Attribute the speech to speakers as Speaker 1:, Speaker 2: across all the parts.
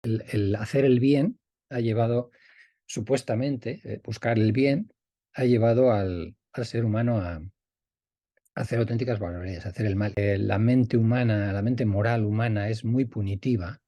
Speaker 1: El hacer el bien ha llevado, supuestamente, buscar el bien ha llevado al ser humano a hacer auténticas barbaridades, a hacer el mal. La mente humana, la mente moral humana es muy punitiva,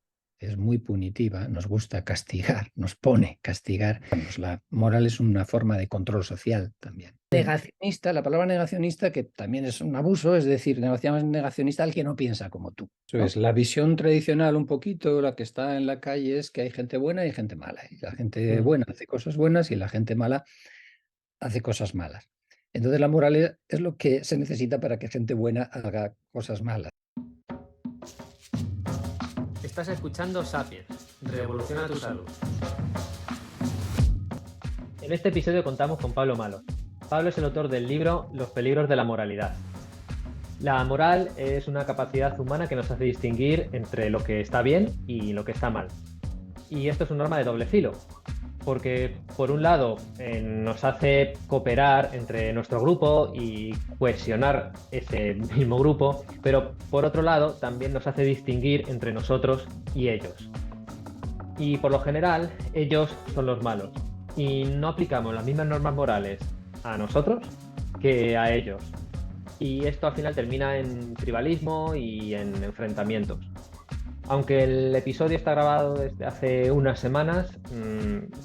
Speaker 1: nos gusta castigar, nos pone castigar. Pues la moral es una forma de control social también. Negacionista, la palabra negacionista, que también es un abuso, es decir, negacionista al que no piensa como tú. Eso es la visión tradicional un poquito, la que está en la calle, es que hay gente buena y hay gente mala. Y la gente buena hace cosas buenas y la gente mala hace cosas malas. Entonces la moral es lo que se necesita para que gente buena haga cosas malas.
Speaker 2: Estás escuchando Sapiens, Revoluciona tu Salud. En este episodio contamos con Pablo Malo. Pablo es el autor del libro Los peligros de la moralidad. La moral es una capacidad humana que nos hace distinguir entre lo que está bien y lo que está mal. Y esto es un arma de doble filo, porque por un lado nos hace cooperar entre nuestro grupo y cohesionar ese mismo grupo, pero por otro lado también nos hace distinguir entre nosotros y ellos. Y por lo general, ellos son los malos. Y no aplicamos las mismas normas morales a nosotros que a ellos. Y esto al final termina en tribalismo y en enfrentamientos. Aunque el episodio está grabado desde hace unas semanas,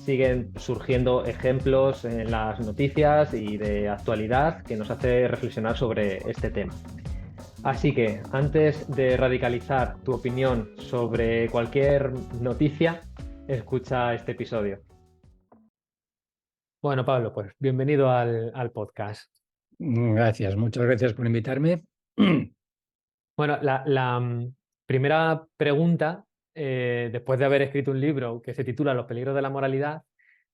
Speaker 2: siguen surgiendo ejemplos en las noticias y de actualidad que nos hace reflexionar sobre este tema. Así que, antes de radicalizar tu opinión sobre cualquier noticia, escucha este episodio. Bueno, Pablo, pues bienvenido al podcast.
Speaker 1: Gracias, muchas gracias por invitarme.
Speaker 2: Bueno, primera pregunta, después de haber escrito un libro que se titula Los peligros de la moralidad,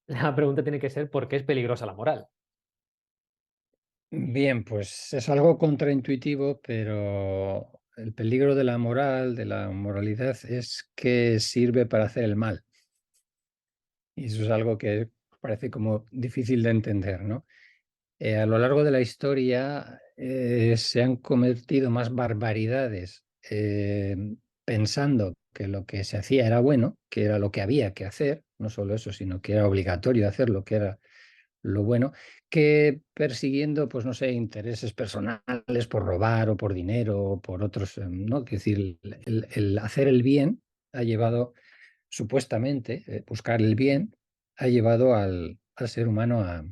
Speaker 2: la pregunta tiene que ser ¿por qué es peligrosa la moral?
Speaker 1: Bien, pues es algo contraintuitivo, pero el peligro de la moral, de la moralidad, es que sirve para hacer el mal. Y eso es algo que parece como difícil de entender, ¿no? A lo largo de la historia se han cometido más barbaridades pensando que lo que se hacía era bueno, que era lo que había que hacer, no solo eso, sino que era obligatorio hacer lo que era lo bueno, que persiguiendo, pues no sé, intereses personales por robar o por dinero o por otros, ¿no? Es decir, el hacer el bien ha llevado, supuestamente, buscar el bien ha llevado al ser humano a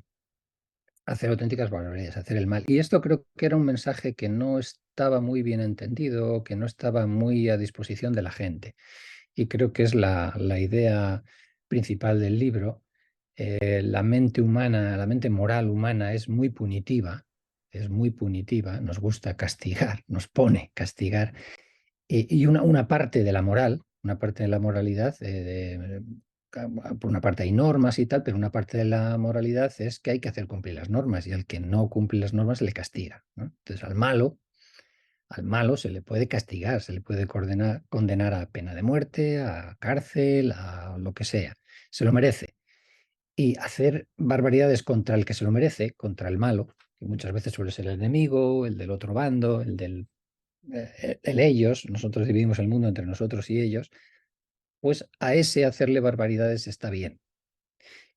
Speaker 1: hacer auténticas barbaridades, hacer el mal. Y esto creo que era un mensaje que no estaba muy bien entendido, que no estaba muy a disposición de la gente. Y creo que es la idea principal del libro. La mente humana, la mente moral humana es muy punitiva, nos gusta castigar, nos pone castigar. Y una parte de la moral, una parte de la moralidad, por una parte hay normas y tal, pero una parte de la moralidad es que hay que hacer cumplir las normas y al que no cumple las normas se le castiga, ¿no? Entonces al malo se le puede castigar, se le puede condenar a pena de muerte, a cárcel, a lo que sea. Se lo merece. Y hacer barbaridades contra el que se lo merece, contra el malo, que muchas veces suele ser el enemigo, el del otro bando, el ellos, nosotros dividimos el mundo entre nosotros y ellos, pues a ese hacerle barbaridades está bien.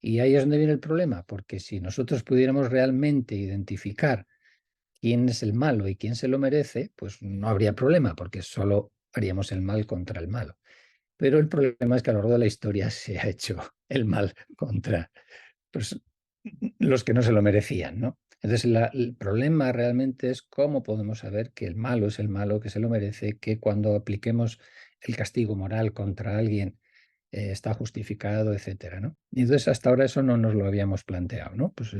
Speaker 1: Y ahí es donde viene el problema, porque si nosotros pudiéramos realmente identificar quién es el malo y quién se lo merece, pues no habría problema, porque solo haríamos el mal contra el malo. Pero el problema es que a lo largo de la historia se ha hecho el mal contra, pues, los que no se lo merecían, ¿no? Entonces, el problema realmente es cómo podemos saber que el malo es el malo, que se lo merece, que cuando apliquemos el castigo moral contra alguien está justificado, etcétera, ¿no? Y entonces, hasta ahora eso no nos lo habíamos planteado, ¿no? Pues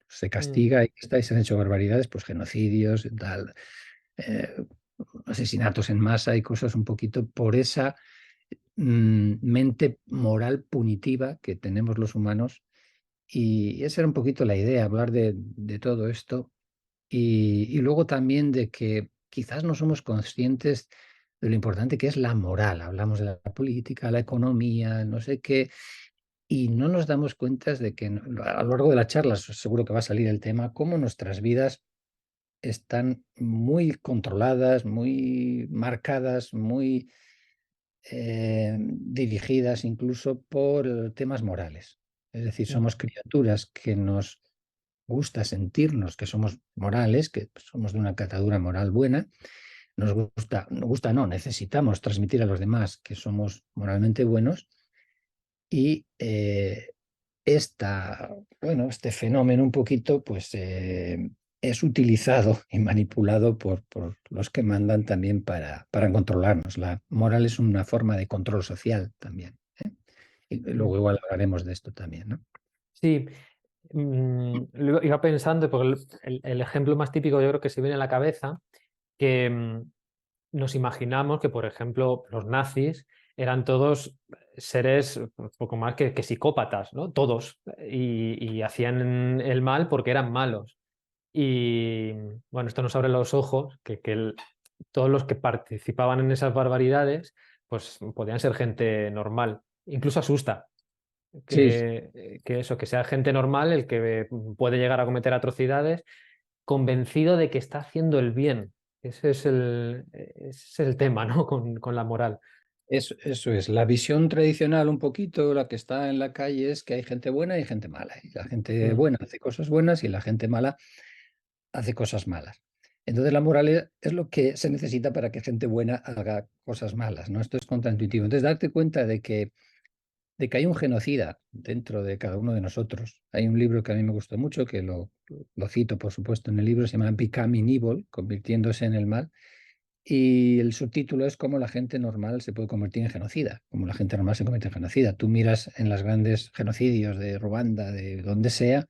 Speaker 1: se
Speaker 2: Mm,
Speaker 1: castiga y se han hecho barbaridades, pues genocidios, tal, eh, asesinatos en masa y cosas un poquito por esa mente moral punitiva que tenemos los humanos. Y esa era un poquito la idea, hablar de todo esto y luego también de que quizás no somos conscientes de lo importante que es la moral. Hablamos de la política, la economía, no sé qué, y no nos damos cuenta de que a lo largo de la charla seguro que va a salir el tema, cómo nuestras vidas están muy controladas, muy marcadas, muy dirigidas incluso por temas morales. Es decir,
Speaker 2: Mm,
Speaker 1: somos criaturas que nos gusta sentirnos que somos morales, que somos de una catadura moral buena. Nos gusta no, necesitamos transmitir a los demás que somos moralmente buenos y este fenómeno un poquito pues es utilizado y manipulado por los que mandan también para controlarnos. La moral es una forma de control social también, ¿eh? Y
Speaker 2: mm.
Speaker 1: luego igual hablaremos de esto también, ¿no?
Speaker 2: Sí, iba pensando, porque el ejemplo más típico yo creo que se viene a la cabeza, que nos imaginamos que, por ejemplo, los nazis eran todos seres un poco más que psicópatas, ¿no? Todos, y hacían el mal porque eran malos. Y bueno, esto nos abre los ojos, todos los que participaban en esas barbaridades, pues podían ser gente normal. Incluso asusta
Speaker 1: Sí,
Speaker 2: que eso, que sea gente normal el que puede llegar a cometer atrocidades convencido de que está haciendo el bien. Ese es el tema, ¿no? Con la moral.
Speaker 1: eso es. La visión tradicional un poquito, la que está en la calle, es que hay gente buena y gente mala. Y la gente
Speaker 2: Mm,
Speaker 1: buena hace cosas buenas y la gente mala hace cosas malas. Entonces la moral es lo que se necesita para que gente buena haga cosas malas, ¿no? Esto es contraintuitivo. Entonces darte cuenta de que hay un genocida dentro de cada uno de nosotros. Hay un libro que a mí me gustó mucho, que lo cito por supuesto en el libro, se llama Becoming Evil, convirtiéndose en el mal. Y el subtítulo es cómo la gente normal se puede convertir en genocida, cómo la gente normal se convierte en genocida. Tú miras en los grandes genocidios de Ruanda, de donde sea,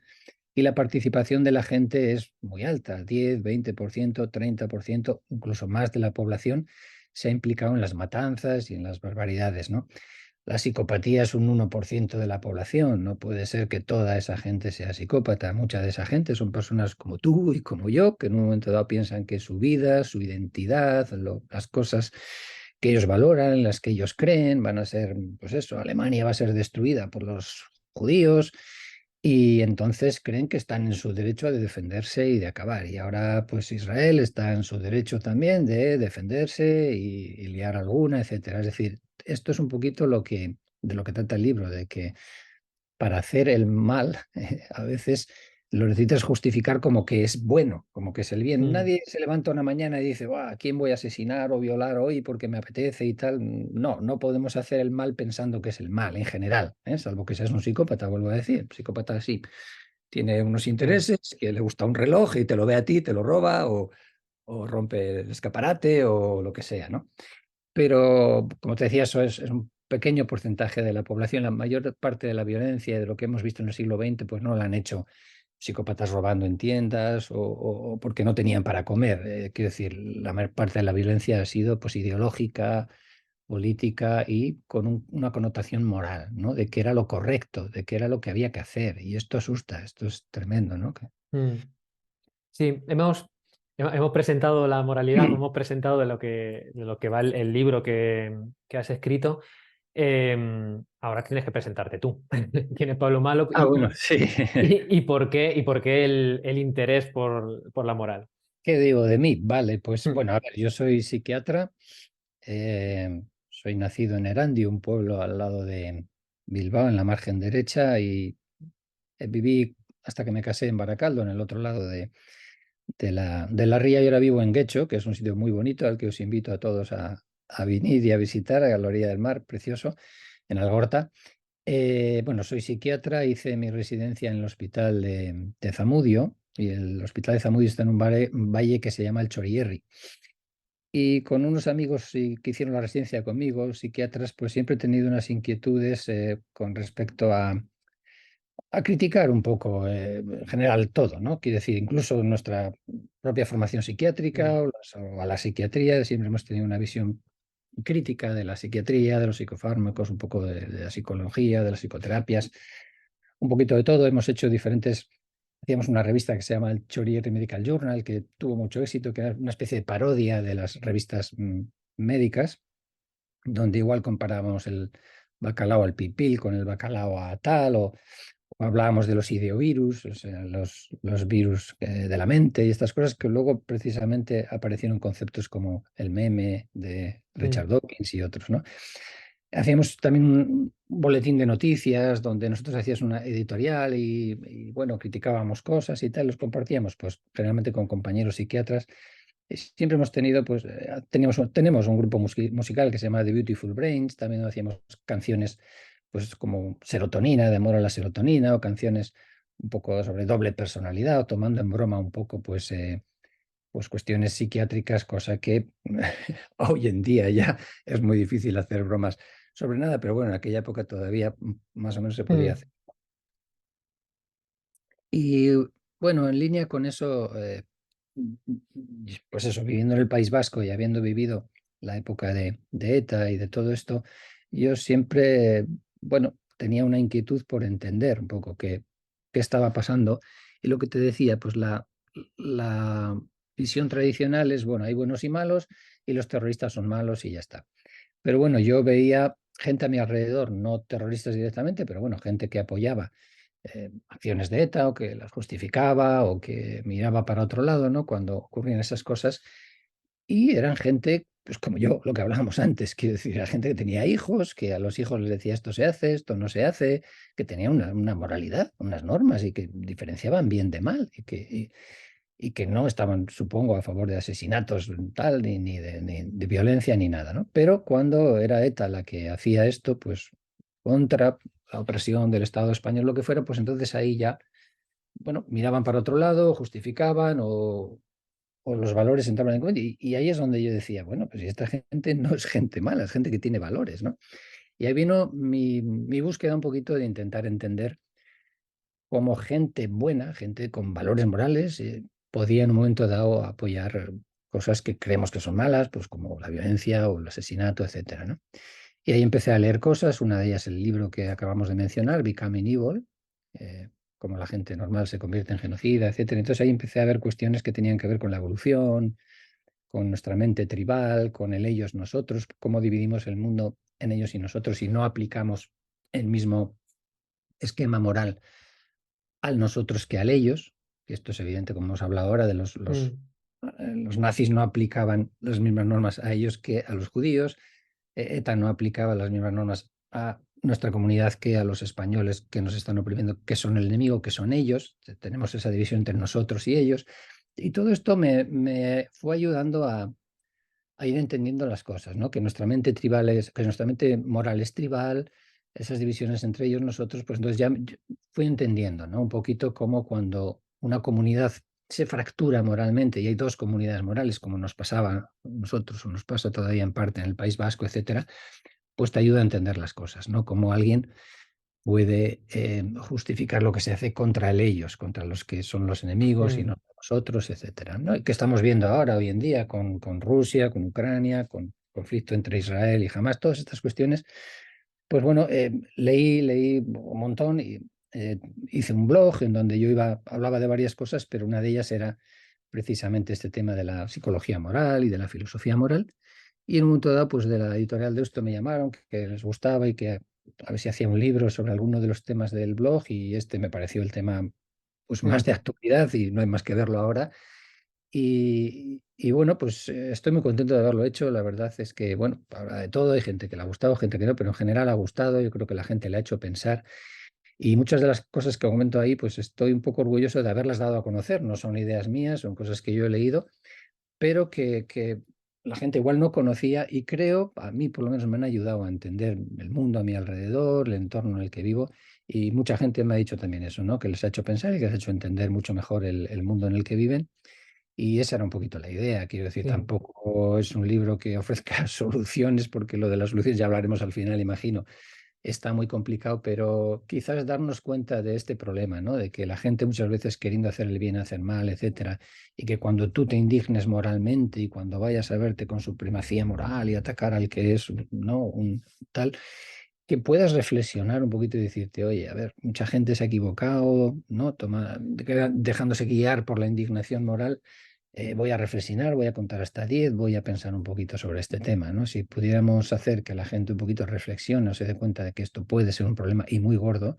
Speaker 1: y la participación de la gente es muy alta, 10, 20%, 30%, incluso más de la población se ha implicado en las matanzas y en las barbaridades, ¿no? La psicopatía es un 1% de la población, no puede ser que toda esa gente sea psicópata. Mucha de esa gente son personas como tú y como yo, que en un momento dado piensan que su vida, su identidad, las cosas que ellos valoran, en las que ellos creen, van a ser, pues eso, Alemania va a ser destruida por los judíos, y entonces creen que están en su derecho de defenderse y de acabar. Y ahora pues Israel está en su derecho también de defenderse y liar alguna, etcétera. Es decir, esto es un poquito de lo que trata el libro, de que para hacer el mal a veces lo necesitas justificar como que es bueno, como que es el bien.
Speaker 2: mm,
Speaker 1: Nadie se levanta una mañana y dice, ¿a quién voy a asesinar o violar hoy porque me apetece y tal? No, no podemos hacer el mal pensando que es el mal en general, ¿eh? Salvo que seas un psicópata, vuelvo a decir. Psicópata sí, tiene unos
Speaker 2: mm,
Speaker 1: intereses, que le gusta un reloj y te lo ve a ti, te lo roba o rompe el escaparate o lo que sea, ¿no? Pero, como te decía, eso es un pequeño porcentaje de la población. La mayor parte de la violencia de lo que hemos visto en el siglo XX, pues no la han hecho psicópatas robando en tiendas o porque no tenían para comer. Quiero decir, la mayor parte de la violencia ha sido pues, ideológica, política y con una connotación moral, ¿no? De que era lo correcto, de que era lo que había que hacer. Y esto asusta, esto es tremendo, ¿no?
Speaker 2: mm. Sí, hemos presentado la moralidad, hemos presentado de lo que va el libro que has escrito. Ahora tienes que presentarte tú. ¿Quién es Pablo Malo
Speaker 1: Ah, bueno, sí.
Speaker 2: y por qué el interés por la moral?
Speaker 1: ¿Qué digo de mí? Vale, pues
Speaker 2: Mm,
Speaker 1: bueno, a ver, yo soy psiquiatra. Soy nacido en Erandio, un pueblo al lado de Bilbao, en la margen derecha, y viví hasta que me casé en Baracaldo, en el otro lado de la ría, y ahora vivo en Guecho, que es un sitio muy bonito al que os invito a todos a venir y a visitar, a la orilla del mar, precioso, en Algorta. Bueno, soy psiquiatra, hice mi residencia en el hospital de Zamudio, y el hospital de Zamudio está en un valle que se llama el Chorierri. Y con unos amigos que hicieron la residencia conmigo, psiquiatras, pues siempre he tenido unas inquietudes con respecto a criticar un poco en general todo, ¿no? Quiero decir, incluso nuestra propia formación
Speaker 2: mm,
Speaker 1: psiquiátrica o a la psiquiatría, siempre hemos tenido una visión crítica de la psiquiatría, de los psicofármacos, un poco de la psicología, de las psicoterapias, un poquito de todo. Hemos hecho diferentes. Hacíamos una revista que se llama el Chorier Medical Journal, que tuvo mucho éxito, que era una especie de parodia de las revistas médicas, donde igual comparábamos el bacalao al pipil con el bacalao a tal, hablábamos de los ideovirus, o sea, los virus de la mente y estas cosas que luego precisamente aparecieron conceptos como el meme de Richard
Speaker 2: Mm,
Speaker 1: Dawkins y otros, ¿no? Hacíamos también un boletín de noticias donde nosotros hacíamos una editorial y, bueno, criticábamos cosas y tal, los compartíamos, pues generalmente con compañeros psiquiatras. Y siempre hemos tenido, pues, tenemos un grupo musical que se llama The Beautiful Brains, también hacíamos canciones, pues, como serotonina, de amor a la serotonina, o canciones un poco sobre doble personalidad, o tomando en broma un poco, pues cuestiones psiquiátricas, cosa que hoy en día ya es muy difícil hacer bromas sobre nada, pero bueno, en aquella época todavía más o menos se podía
Speaker 2: mm,
Speaker 1: hacer. Y bueno, en línea con eso, pues eso, viviendo en el País Vasco y habiendo vivido la época de ETA y de todo esto, yo siempre, bueno, tenía una inquietud por entender un poco qué estaba pasando. Y lo que te decía, pues la visión tradicional es, bueno, hay buenos y malos y los terroristas son malos y ya está. Pero bueno, yo veía gente a mi alrededor, no terroristas directamente, pero bueno, gente que apoyaba acciones de ETA o que las justificaba o que miraba para otro lado, ¿no? Cuando ocurrían esas cosas. Y eran gente, pues como yo, lo que hablábamos antes, quiero decir, era gente que tenía hijos, que a los hijos les decía esto se hace, esto no se hace, que tenía una moralidad, unas normas y que diferenciaban bien de mal y que no estaban, supongo, a favor de asesinatos tal, ni de violencia ni nada, ¿no? Pero cuando era ETA la que hacía esto, pues contra la opresión del Estado español, lo que fuera, pues entonces ahí ya, bueno, miraban para otro lado, justificaban o los valores entraban en cuenta. Y ahí es donde yo decía, bueno, pues si esta gente no es gente mala, es gente que tiene valores, ¿no? Y ahí vino mi búsqueda un poquito de intentar entender cómo gente buena, gente con valores morales, podía en un momento dado apoyar cosas que creemos que son malas, pues como la violencia o el asesinato, etcétera, ¿no? Y ahí empecé a leer cosas, una de ellas el libro que acabamos de mencionar, Becoming Evil, eh, cómo la gente normal se convierte en genocida, etcétera. Entonces ahí empecé a ver cuestiones que tenían que ver con la evolución, con nuestra mente tribal, con el ellos, nosotros, cómo dividimos el mundo en ellos y nosotros y no aplicamos el mismo esquema moral al nosotros que al ellos, que esto es evidente, como hemos hablado ahora, de
Speaker 2: mm,
Speaker 1: los nazis no aplicaban las mismas normas a ellos que a los judíos, ETA no aplicaba las mismas normas a nuestra comunidad que a los españoles que nos están oprimiendo, que son el enemigo, que son ellos, tenemos esa división entre nosotros y ellos, y todo esto me fue ayudando a ir entendiendo las cosas, ¿no? Que nuestra mente tribal es, que nuestra mente moral es tribal, esas divisiones entre ellos, nosotros, pues entonces ya fui entendiendo, ¿no? Un poquito como cuando una comunidad se fractura moralmente y hay dos comunidades morales, como nos pasaba a nosotros o nos pasa todavía en parte en el País Vasco, etcétera, pues te ayuda a entender las cosas, ¿no? Como alguien puede justificar lo que se hace contra el ellos, contra los que son los enemigos y
Speaker 2: mm.
Speaker 1: no nosotros, etcétera, ¿no? Y que estamos viendo ahora, hoy en día, con Rusia, con Ucrania, con conflicto entre Israel y Hamas, todas estas cuestiones, pues bueno, leí un montón y hice un blog en donde yo hablaba de varias cosas, pero una de ellas era precisamente este tema de la psicología moral y de la filosofía moral. Y en un momento dado, pues de la editorial de esto me llamaron, que les gustaba y que a ver si hacía un libro sobre alguno de los temas del blog y este me pareció el tema pues más de
Speaker 2: Mm,
Speaker 1: actualidad y no hay más que verlo ahora. Y bueno, pues estoy muy contento de haberlo hecho. La verdad es que, bueno, habla de todo, hay gente que le ha gustado, gente que no, pero en general ha gustado. Yo creo que la gente le ha hecho pensar. Y muchas de las cosas que comento ahí, pues estoy un poco orgulloso de haberlas dado a conocer. No son ideas mías, son cosas que yo he leído pero que la gente igual no conocía y creo, a mí por lo menos me han ayudado a entender el mundo a mi alrededor, el entorno en el que vivo y mucha gente me ha dicho también eso, ¿no? Que les ha hecho pensar y que les ha hecho entender mucho mejor el mundo en el que viven y esa era un poquito la idea. Quiero decir,
Speaker 2: sí.
Speaker 1: tampoco es un libro que ofrezca soluciones porque lo de las soluciones ya hablaremos al final, imagino está muy complicado, pero quizás darnos cuenta de este problema, ¿no? De que la gente muchas veces queriendo hacer el bien hace el mal, etcétera, y que cuando tú te indignes moralmente y cuando vayas a verte con supremacía moral y atacar al que es, ¿no? Un tal, que puedas reflexionar un poquito y decirte, oye, a ver, mucha gente se ha equivocado, ¿no? Dejándose guiar por la indignación moral voy a reflexionar, voy a contar hasta 10, voy a pensar un poquito sobre este tema, ¿no? Si pudiéramos hacer que la gente un poquito reflexione o se dé cuenta de que esto puede ser un problema y muy gordo,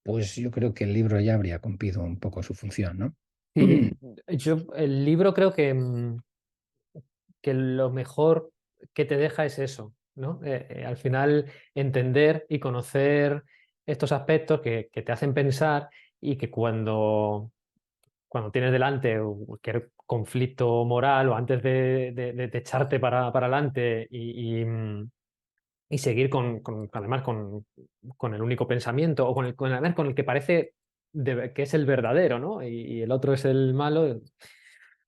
Speaker 1: pues yo creo que el libro ya habría cumplido un poco su función, ¿no?
Speaker 2: Sí, yo el libro creo que lo mejor que te deja es eso, ¿no? Al final entender y conocer estos aspectos que te hacen pensar y que cuando tienes delante cualquier conflicto moral o antes de echarte para adelante y seguir además con el único pensamiento o además con el que parece que es el verdadero, ¿no? Y el otro es el malo,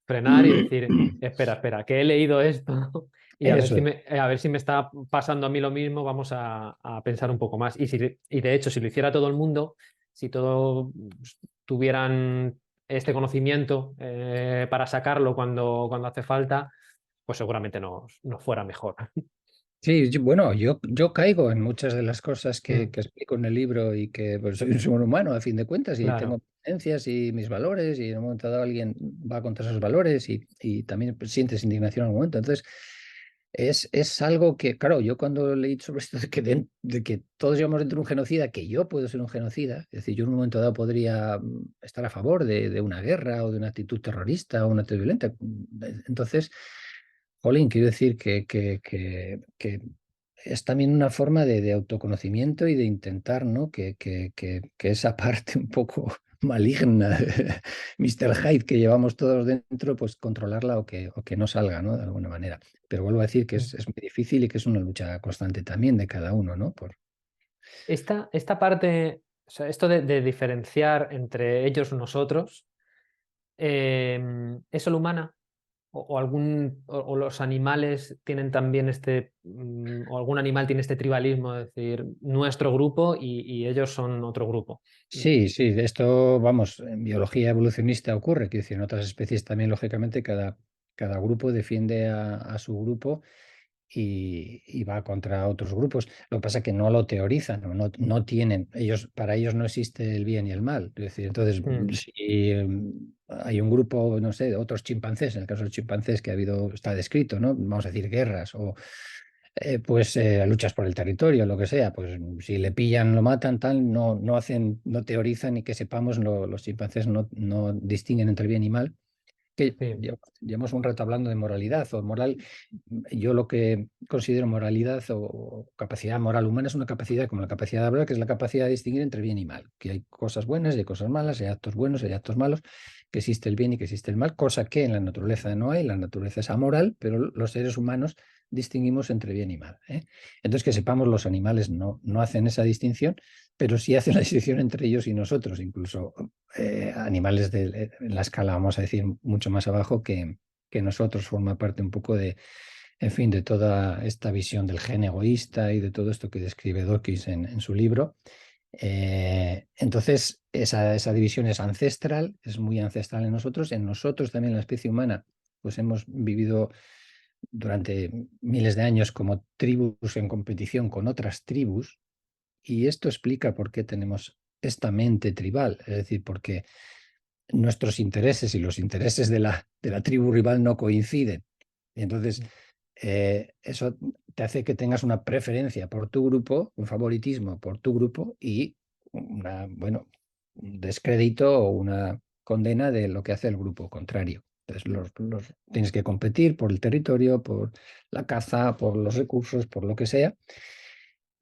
Speaker 2: frenar y decir, espera, espera, que he leído esto y
Speaker 1: Eso es.
Speaker 2: a ver si me está pasando a mí lo mismo, vamos a pensar un poco más. Y de hecho, si lo hiciera todo el mundo, si todos tuvieran este conocimiento para sacarlo cuando hace falta, pues seguramente nos fuera mejor.
Speaker 1: Sí, bueno, yo caigo en muchas de las cosas
Speaker 2: Mm,
Speaker 1: que explico en el libro y que pues, soy un ser humano a fin de cuentas y tengo
Speaker 2: claro.
Speaker 1: creencias y mis valores y en un momento dado alguien va contra esos valores y también pues, sientes indignación en algún momento. Entonces, es algo que, claro, yo cuando leí sobre esto de que todos llevamos dentro de un genocida, que yo puedo ser un genocida, es decir, yo en un momento dado podría estar a favor de una guerra o de una actitud terrorista o una actitud violenta. Entonces... Jolín, quiero decir que es también una forma de autoconocimiento y de intentar, ¿no? Que esa parte un poco maligna de Mr. Hyde que llevamos todos dentro, pues controlarla o que no salga, ¿no? De alguna manera. Pero vuelvo a decir que
Speaker 2: Mm.
Speaker 1: es muy difícil y que es una lucha constante también de cada uno, ¿no?
Speaker 2: Esta parte, o sea, esto de diferenciar entre ellos y nosotros, ¿es solo humana? O los animales tienen también o algún animal tiene este tribalismo, es decir, nuestro grupo y ellos son otro grupo. Mm,
Speaker 1: Sí, sí, de esto, vamos, en biología evolucionista ocurre, que decir, en otras especies también, lógicamente, cada grupo defiende a su grupo y va contra otros grupos. Lo que pasa es que no lo teorizan, no tienen, para ellos no existe el bien y el mal. Es decir, entonces,
Speaker 2: mm,
Speaker 1: si hay un grupo, no sé, de otros chimpancés, en el caso de los chimpancés que ha habido, está descrito, ¿no? Vamos a decir, guerras o luchas por el territorio, lo que sea, pues si le pillan, lo matan, tal, no hacen, no teorizan y que sepamos, los chimpancés no distinguen entre bien y mal que
Speaker 2: sí,
Speaker 1: llevamos un rato hablando de moralidad o moral. Yo lo que considero moralidad o capacidad moral humana es una capacidad como la capacidad de hablar, que es la capacidad de distinguir entre bien y mal, que hay cosas buenas y hay cosas malas, hay actos buenos, hay actos malos, que existe el bien y que existe el mal, cosa que en la naturaleza no hay, la naturaleza es amoral, pero los seres humanos distinguimos entre bien y mal, ¿eh? Entonces, que sepamos, los animales no hacen esa distinción, pero sí hacen la distinción entre ellos y nosotros, incluso animales en la escala, vamos a decir, mucho más abajo que nosotros, forma parte un poco de, en fin, de toda esta visión del gen egoísta y de todo esto que describe Dawkins en su libro. Entonces, esa división es ancestral, es muy ancestral en nosotros también, la especie humana, pues hemos vivido durante miles de años como tribus en competición con otras tribus, y esto explica por qué tenemos esta mente tribal, es decir, porque nuestros intereses y los intereses de la tribu rival no coinciden. Y entonces, eso te hace que tengas una preferencia por tu grupo, un favoritismo por tu grupo y bueno, un descrédito o una condena de lo que hace el grupo contrario. Entonces, tienes que competir por el territorio, por la caza, por los recursos, por lo que sea.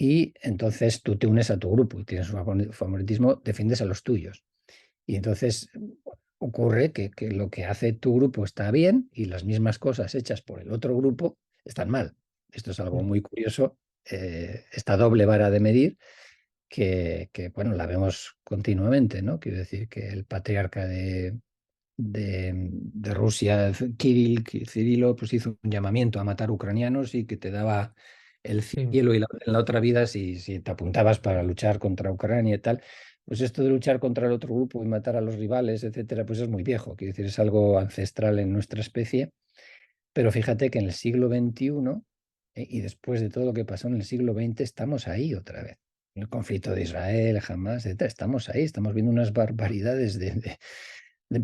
Speaker 1: Y entonces tú te unes a tu grupo y tienes un favoritismo, defiendes a los tuyos. Y entonces ocurre que lo que hace tu grupo está bien y las mismas cosas hechas por el otro grupo están mal. Esto es algo
Speaker 2: mm,
Speaker 1: muy curioso, esta doble vara de medir bueno, la vemos continuamente, ¿no? Quiero decir que el patriarca de Rusia, Cirilo, pues hizo un llamamiento a matar ucranianos y que te daba el
Speaker 2: sí.
Speaker 1: cielo y en la otra vida si te apuntabas para luchar contra Ucrania y tal. Pues esto de luchar contra el otro grupo y matar a los rivales, etcétera, pues es muy viejo, quiero decir, es algo ancestral en nuestra especie. Pero fíjate que en el siglo XXI, y después de todo lo que pasó en el siglo XX, estamos ahí otra vez. El conflicto de Israel, Hamas, etcétera, estamos ahí, estamos viendo unas barbaridades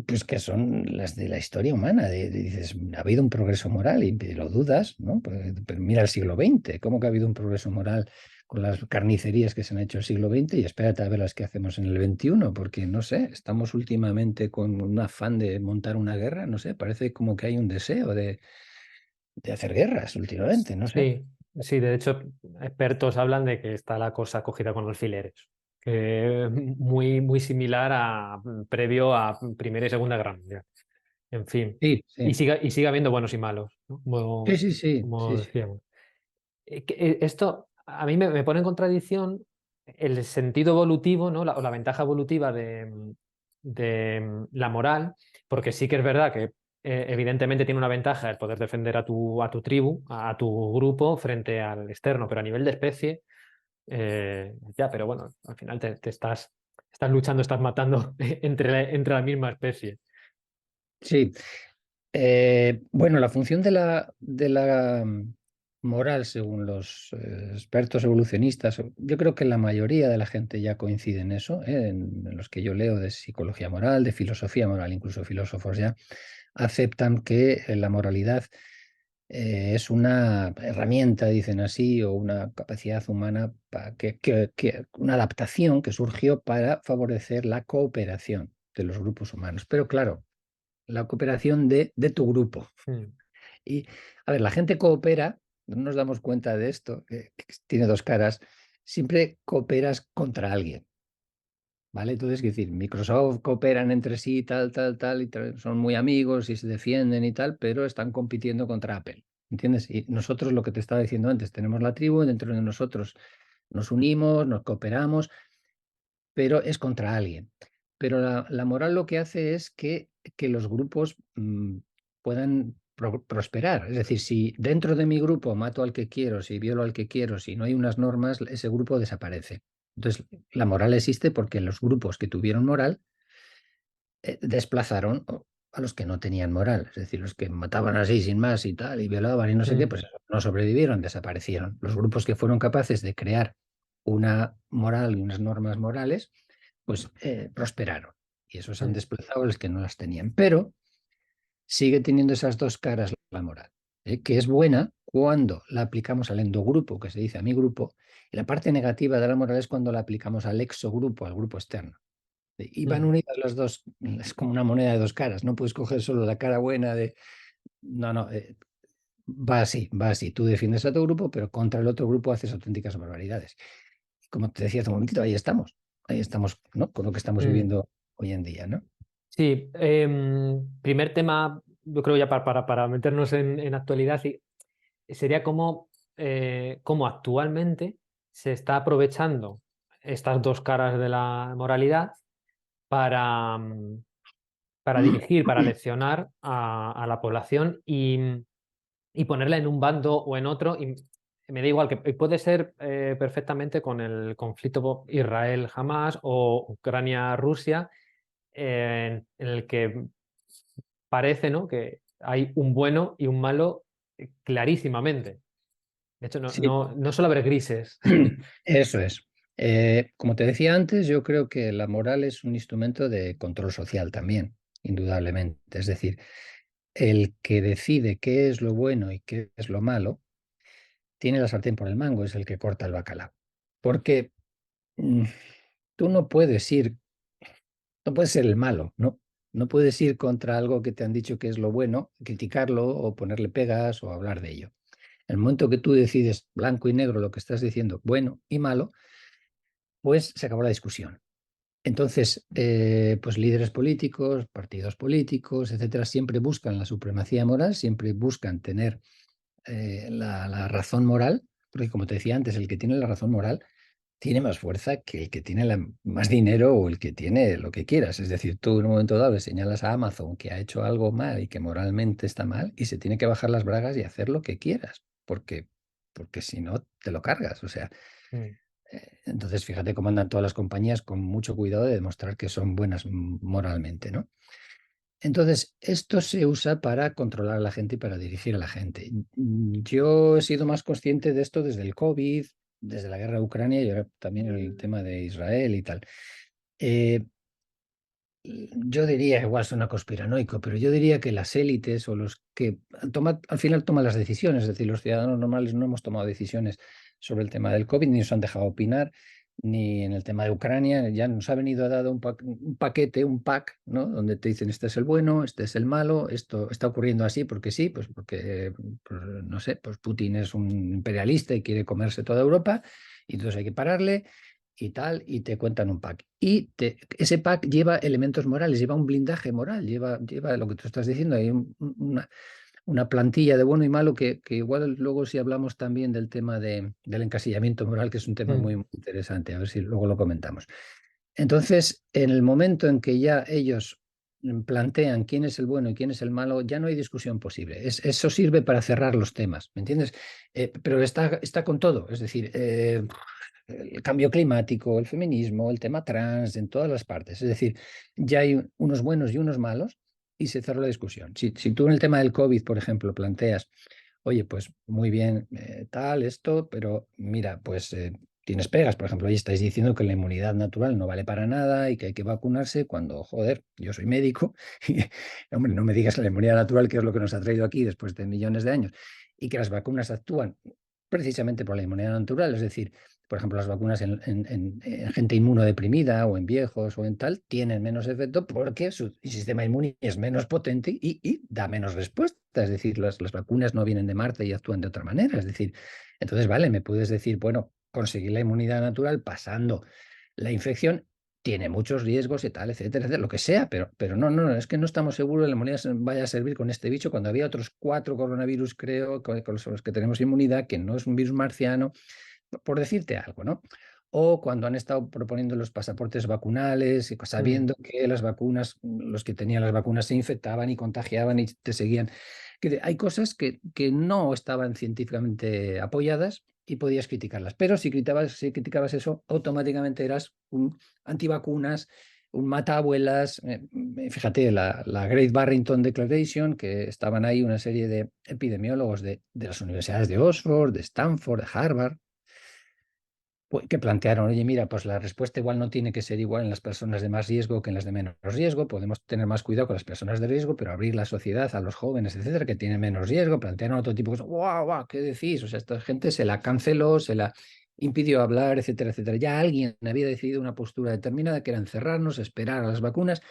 Speaker 1: pues que son las de la historia humana. Dices, ha habido un progreso moral y lo dudas, ¿no? Pero mira el siglo XX, ¿cómo que ha habido un progreso moral con las carnicerías que se han hecho en el siglo XX y espérate a ver las que hacemos en el XXI, porque no sé, estamos últimamente con un afán de montar una guerra, no sé, parece como que hay un deseo de hacer guerras últimamente, no sé.
Speaker 2: Sí, sí, de hecho, expertos hablan de que está la cosa cogida con alfileres, que muy, muy similar a previo a Primera y Segunda Guerra Mundial. En fin,
Speaker 1: Sí, sí,
Speaker 2: y siga habiendo buenos y malos, ¿no?
Speaker 1: sí,
Speaker 2: Como,
Speaker 1: sí, sí,
Speaker 2: como
Speaker 1: sí, sí.
Speaker 2: decíamos. Esto a mí me pone en contradicción el sentido evolutivo, ¿no? O la ventaja evolutiva de la moral, porque sí que es verdad que evidentemente tiene una ventaja el poder defender a tu tribu, a tu grupo frente al externo, pero a nivel de especie, ya, pero bueno, al final estás luchando, estás matando entre la misma especie.
Speaker 1: Sí, bueno, la función de la moral, según los expertos evolucionistas, yo creo que la mayoría de la gente ya coincide en eso, en los que yo leo de psicología moral, de filosofía moral, incluso filósofos ya aceptan que la moralidad es una herramienta, dicen así, o una capacidad humana, una adaptación que surgió para favorecer la cooperación de los grupos humanos. Pero claro, la cooperación de tu grupo.
Speaker 2: Mm,
Speaker 1: Y, a ver, la gente coopera, no nos damos cuenta de esto, que tiene dos caras, siempre cooperas contra alguien, ¿vale? Entonces, es decir, Microsoft cooperan entre sí, tal, y son muy amigos y se defienden y tal, pero están compitiendo contra Apple, ¿entiendes? Y nosotros, lo que te estaba diciendo antes, tenemos la tribu, dentro de nosotros nos unimos, nos cooperamos, pero es contra alguien. Pero la moral lo que hace es que los grupos puedan prosperar. Es decir, si dentro de mi grupo mato al que quiero, si violo al que quiero, si no hay unas normas, ese grupo desaparece. Entonces, la moral existe porque los grupos que tuvieron moral desplazaron a los que no tenían moral. Es decir, los que mataban así sin más y tal, y violaban y no sé qué,
Speaker 2: mm,
Speaker 1: pues eso, no sobrevivieron, desaparecieron. Los grupos que fueron capaces de crear una moral y unas normas morales, pues prosperaron. Y esos han
Speaker 2: mm,
Speaker 1: desplazado a los que no las tenían. Pero sigue teniendo esas dos caras la moral, que es buena cuando la aplicamos al endogrupo, que se dice a mi grupo, y la parte negativa de la moral es cuando la aplicamos al exogrupo, al grupo externo. Y van
Speaker 2: mm,
Speaker 1: unidas las dos, es como una moneda de dos caras, no puedes coger solo la cara buena de... No, no, va así, va así. Tú defiendes a tu grupo, pero contra el otro grupo haces auténticas barbaridades. Como te decía hace un momentito, ahí estamos, ¿no? Con lo que estamos
Speaker 2: mm.
Speaker 1: viviendo hoy en día, ¿no?
Speaker 2: Sí, primer tema, yo creo ya para meternos en actualidad, sería cómo actualmente se está aprovechando estas dos caras de la moralidad para, para dirigir, para leccionar a la población y ponerla en un bando o en otro. Y me da igual que puede ser perfectamente con el conflicto Israel-Hamas o Ucrania-Rusia, en el que parece, ¿no?, que hay un bueno y un malo clarísimamente. De hecho,
Speaker 1: Sí,
Speaker 2: no suele haber grises.
Speaker 1: eso es. Como te decía antes, yo creo que la moral es un instrumento de control social también, indudablemente. Es decir, el que decide qué es lo bueno y qué es lo malo, tiene la sartén por el mango, es el que corta el bacalao. Porque mm, tú no puedes ser el malo, ¿no? No puedes ir contra algo que te han dicho que es lo bueno, criticarlo o ponerle pegas o hablar de ello. El momento que tú decides blanco y negro lo que estás diciendo, bueno y malo, pues se acabó la discusión. Entonces, pues líderes políticos, partidos políticos, etcétera, siempre buscan la supremacía moral, siempre buscan tener la razón moral, porque como te decía antes, el que tiene la razón moral tiene más fuerza que el que tiene más dinero o el que tiene lo que quieras. Es decir, tú en un momento dado le señalas a Amazon que ha hecho algo mal y que moralmente está mal y se tiene que bajar las bragas y hacer lo que quieras, porque si no, te lo cargas. O sea,
Speaker 2: Mm,
Speaker 1: entonces fíjate cómo andan todas las compañías con mucho cuidado de demostrar que son buenas moralmente, ¿no? Entonces, esto se usa para controlar a la gente y para dirigir a la gente. Yo he sido más consciente de esto desde el COVID, desde la guerra de Ucrania y ahora también el tema de Israel y tal. Eh, yo diría, igual suena conspiranoico, pero yo diría que las élites o los que al final toman las decisiones, es decir, los ciudadanos normales no hemos tomado decisiones sobre el tema del COVID, ni nos han dejado opinar, ni en el tema de Ucrania. Ya nos ha venido dado un paquete, un pack, ¿no? Donde te dicen este es el bueno, este es el malo, esto está ocurriendo así porque sí, pues porque, pues, no sé, pues Putin es un imperialista y quiere comerse toda Europa, y entonces hay que pararle y tal, y te cuentan un pack. Y ese pack lleva elementos morales, lleva un blindaje moral, lleva lo que tú estás diciendo, hay una plantilla de bueno y malo que igual luego si hablamos también del tema del encasillamiento moral, que es un tema muy,
Speaker 2: Mm.
Speaker 1: muy interesante, a ver si luego lo comentamos. Entonces, en el momento en que ya ellos plantean quién es el bueno y quién es el malo, ya no hay discusión posible. Eso sirve para cerrar los temas, ¿me entiendes? Pero está con todo, es decir, el cambio climático, el feminismo, el tema trans, en todas las partes. Es decir, ya hay unos buenos y unos malos y se cerró la discusión. Si tú en el tema del COVID, por ejemplo, planteas, oye, pues muy bien, tal, esto, pero mira, pues tienes pegas, por ejemplo, ahí estáis diciendo que la inmunidad natural no vale para nada y que hay que vacunarse cuando, joder, yo soy médico y, hombre, no me digas la inmunidad natural, que es lo que nos ha traído aquí después de millones de años, y que las vacunas actúan precisamente por la inmunidad natural, es decir, por ejemplo, las vacunas en gente inmunodeprimida o en viejos o en tal, tienen menos efecto porque su sistema inmune es menos potente y da menos respuesta. Es decir, las vacunas no vienen de Marte y actúan de otra manera. Es decir, entonces, vale, me puedes decir, bueno, conseguir la inmunidad natural pasando la infección tiene muchos riesgos y tal, etcétera, etcétera, lo que sea, pero no, es que no estamos seguros de que la inmunidad vaya a servir con este bicho cuando había otros 4 coronavirus, creo, con los que tenemos inmunidad, que no es un virus marciano, por decirte algo, ¿no? O cuando han estado proponiendo los pasaportes vacunales, y
Speaker 2: Mm.
Speaker 1: sabiendo que las vacunas, los que tenían las vacunas se infectaban y contagiaban y te seguían. Hay cosas que no estaban científicamente apoyadas y podías criticarlas, pero si criticabas eso, automáticamente eras un antivacunas, un mata-abuelas. Fíjate, la Great Barrington Declaration, que estaban ahí una serie de epidemiólogos de las universidades de Oxford, de Stanford, de Harvard, que plantearon, oye, mira, pues la respuesta igual no tiene que ser igual en las personas de más riesgo que en las de menos riesgo. Podemos tener más cuidado con las personas de riesgo, pero abrir la sociedad a los jóvenes, etcétera, que tienen menos riesgo. Plantearon otro tipo de cosas. ¡Guau, guau! ¿Qué decís? O sea, esta gente se la canceló, se la impidió hablar, etcétera, etcétera. Ya alguien había decidido una postura determinada, que era encerrarnos, esperar a las vacunas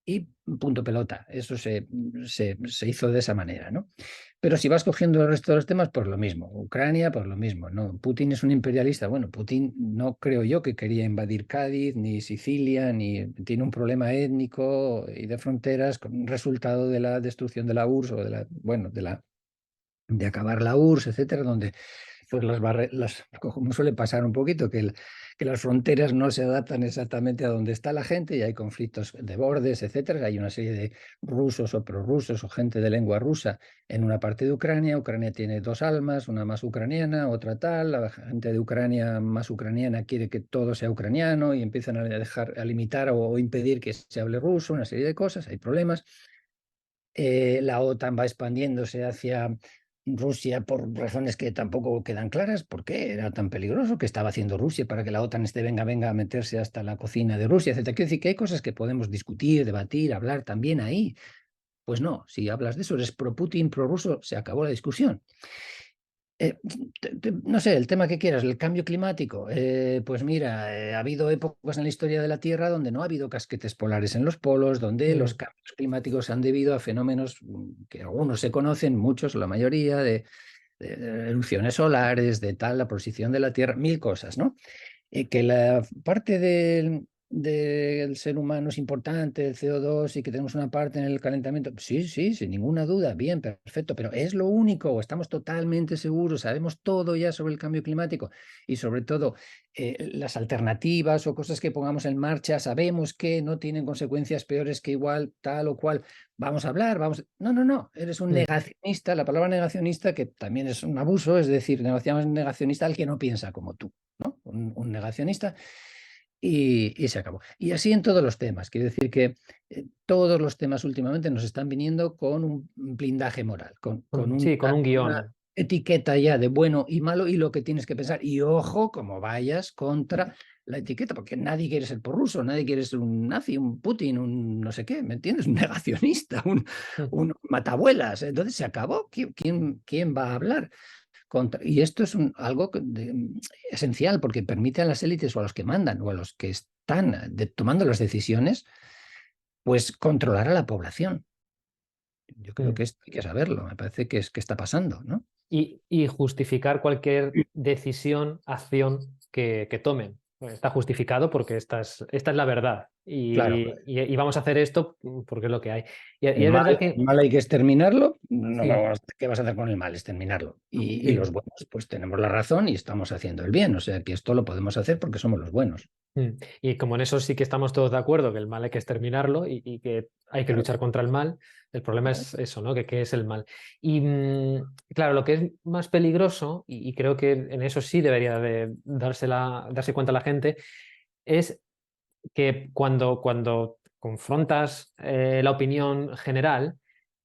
Speaker 1: y punto pelota. Eso se hizo de esa manera, ¿no? Pero si vas cogiendo el resto de los temas, pues lo mismo. Ucrania, pues lo mismo. No, Putin es un imperialista. Bueno, Putin no creo yo que quería invadir Cádiz, ni Sicilia, ni tiene un problema étnico y de fronteras con resultado de la destrucción de la URSS o bueno, de acabar la URSS, etcétera, donde pues como suele pasar un poquito, que las fronteras no se adaptan exactamente a donde está la gente y hay conflictos de bordes, etcétera. Hay una serie de rusos o prorrusos o gente de lengua rusa en una parte de Ucrania. Ucrania tiene dos almas, una más ucraniana, otra tal. La gente de Ucrania más ucraniana quiere que todo sea ucraniano y empiezan a limitar o impedir que se hable ruso, una serie de cosas, hay problemas. La OTAN va expandiéndose hacia Rusia por razones que tampoco quedan claras. ¿Por qué era tan peligroso? ¿Qué estaba haciendo Rusia para que la OTAN venga a meterse hasta la cocina de Rusia, etcétera? Quiero decir que hay cosas que podemos discutir, debatir, hablar también ahí. Pues no, si hablas de eso, eres pro Putin, pro ruso, se acabó la discusión. Eh, no sé, el tema que quieras, el cambio climático. Pues mira, ha habido épocas en la historia de la Tierra donde no ha habido casquetes polares en los polos, donde los
Speaker 2: Mm.
Speaker 1: cambios climáticos han debido a fenómenos que algunos se conocen, muchos, la mayoría, de erupciones solares, de tal, la posición de la Tierra, mil cosas, ¿no? Que la parte del ser humano es importante, el CO2, y que tenemos una parte en el calentamiento. Sí, sí, sin ninguna duda, bien, perfecto, pero ¿es lo único o estamos totalmente seguros? ¿Sabemos todo ya sobre el cambio climático? Y sobre todo, las alternativas o cosas que pongamos en marcha, sabemos que no tienen consecuencias peores que igual, tal o cual. Vamos a hablar, vamos. No, no, no, eres un
Speaker 2: Mm.
Speaker 1: negacionista. La palabra negacionista, que también es un abuso, es decir, negacionista al que no piensa como tú, ¿no? Un negacionista y se acabó. Y así en todos los temas. Quiero decir que todos los temas últimamente nos están viniendo con un blindaje moral,
Speaker 2: Sí, con un
Speaker 1: una
Speaker 2: guión.
Speaker 1: etiqueta ya de bueno y malo y lo que tienes que pensar. Y ojo, como vayas contra la etiqueta, porque nadie quiere ser porruso, nadie quiere ser un nazi, un Putin, un no sé qué, ¿me entiendes? Un negacionista, un matabuelas. Entonces se acabó. ¿Quién va a hablar? y esto es algo esencial porque permite a las élites o a los que mandan o a los que están tomando las decisiones, pues controlar a la población. Yo creo que esto hay que saberlo, me parece que está pasando, ¿no?
Speaker 2: Y justificar cualquier decisión, acción que tomen. Está justificado porque esta es la verdad.
Speaker 1: Claro,
Speaker 2: Y vamos a hacer esto porque es lo que hay. Y
Speaker 1: el
Speaker 2: es verdad
Speaker 1: mal,
Speaker 2: que
Speaker 1: hay que exterminarlo.
Speaker 2: sí,
Speaker 1: ¿Qué vas a hacer con el mal? Exterminarlo. Y
Speaker 2: sí.
Speaker 1: los buenos, pues tenemos la razón y estamos haciendo el bien. O sea que esto lo podemos hacer porque somos los buenos.
Speaker 2: Y como en eso sí que estamos todos de acuerdo, que el mal hay que exterminarlo y que hay que
Speaker 1: Claro,
Speaker 2: luchar contra el mal, el problema
Speaker 1: claro.
Speaker 2: es eso, ¿no? Que qué es el mal. Y claro, lo que es más peligroso, y creo que en eso sí debería de darse cuenta la gente, es que cuando confrontas la opinión general,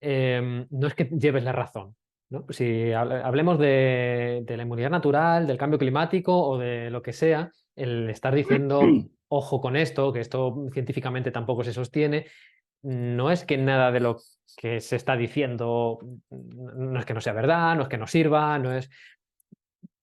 Speaker 2: no es que lleves la razón, ¿no? Si hablemos de la inmunidad natural, del cambio climático o de lo que sea, el estar diciendo, ojo con esto, que esto científicamente tampoco se sostiene, no es que nada de lo que se está diciendo, no es que no sea verdad, no es que no sirva, no es,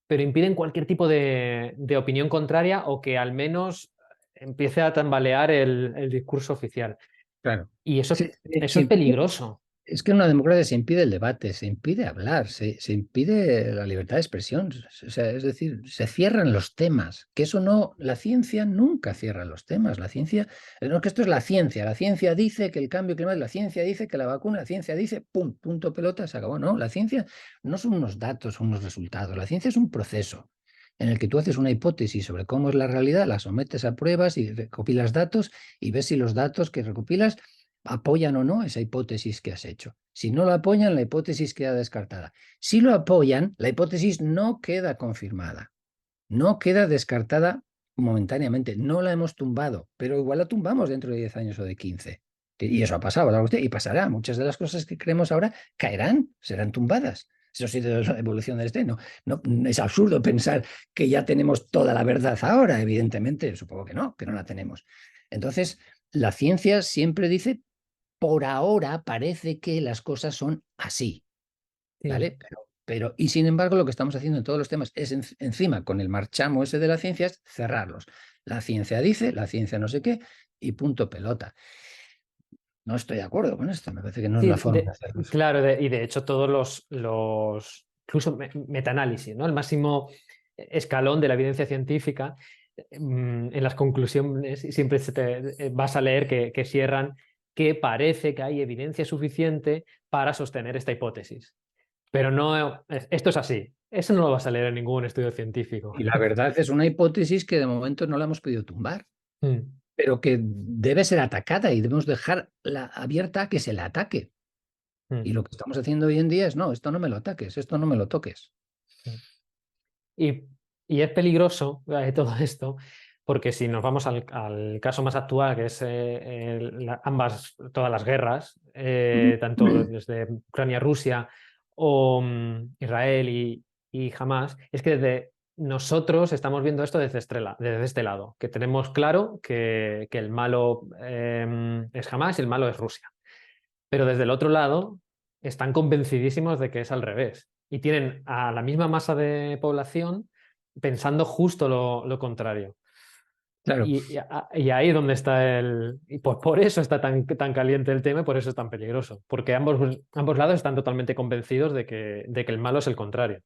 Speaker 2: pero impiden cualquier tipo de opinión contraria o que al menos empiece a tambalear el discurso oficial.
Speaker 1: Claro.
Speaker 2: Y
Speaker 1: Sí,
Speaker 2: eso es peligroso.
Speaker 1: es que en una democracia se impide el debate, se impide hablar, se impide la libertad de expresión. O sea, es decir, se cierran los temas. Que eso no, la ciencia nunca cierra los temas. La ciencia, no, que esto es la ciencia. La ciencia dice que el cambio climático, la ciencia dice que la vacuna, la ciencia dice, pum, punto pelota, se acabó. No, la ciencia no son unos datos, unos resultados. La ciencia es un proceso en el que tú haces una hipótesis sobre cómo es la realidad, la sometes a pruebas y recopilas datos y ves si los datos que recopilas apoyan o no esa hipótesis que has hecho. Si no lo apoyan, la hipótesis queda descartada. Si lo apoyan, la hipótesis no queda confirmada, no queda descartada momentáneamente. No la hemos tumbado, pero igual la tumbamos dentro de 10 años o de 15. Y eso ha pasado, y pasará. Muchas de las cosas que creemos ahora caerán, serán tumbadas. Eso sí, de la evolución del no, no, es absurdo pensar que ya tenemos toda la verdad ahora, evidentemente, supongo que no la tenemos. Entonces, la ciencia siempre dice por ahora parece que las cosas son así,
Speaker 2: Sí.
Speaker 1: ¿vale? Y sin embargo, lo que estamos haciendo en todos los temas es encima, con el marchamo ese de la ciencia, es cerrarlos. La ciencia dice, la ciencia no sé qué, y punto pelota. No estoy de acuerdo con esto, me parece que no es la
Speaker 2: Sí,
Speaker 1: forma de hacerlo.
Speaker 2: claro, y de hecho todos los incluso metaanálisis, ¿no? El máximo escalón de la evidencia científica, en las conclusiones siempre vas a leer que cierran que parece que hay evidencia suficiente para sostener esta hipótesis. Pero no, esto es así. Eso no lo vas a leer en ningún estudio científico.
Speaker 1: Y la verdad es una hipótesis que de momento no la hemos podido tumbar,
Speaker 2: Mm,
Speaker 1: pero que debe ser atacada y debemos dejarla abierta a que se la ataque. Y
Speaker 2: mm,
Speaker 1: lo que estamos haciendo hoy en día es, no, esto no me lo ataques, esto no me lo toques.
Speaker 2: mm. Y, y es peligroso todo esto, porque si nos vamos al caso más actual, que es todas las guerras, tanto desde Ucrania-Rusia o Israel y Hamas, es que desde nosotros estamos viendo esto desde este lado, que tenemos claro que el malo es Hamas y el malo es Rusia. Pero desde el otro lado están convencidísimos de que es al revés y tienen a la misma masa de población pensando justo lo contrario.
Speaker 1: Claro.
Speaker 2: Y ahí es donde está y pues por eso está tan caliente el tema y por eso es tan peligroso, porque ambos lados están totalmente convencidos de que el malo es el contrario.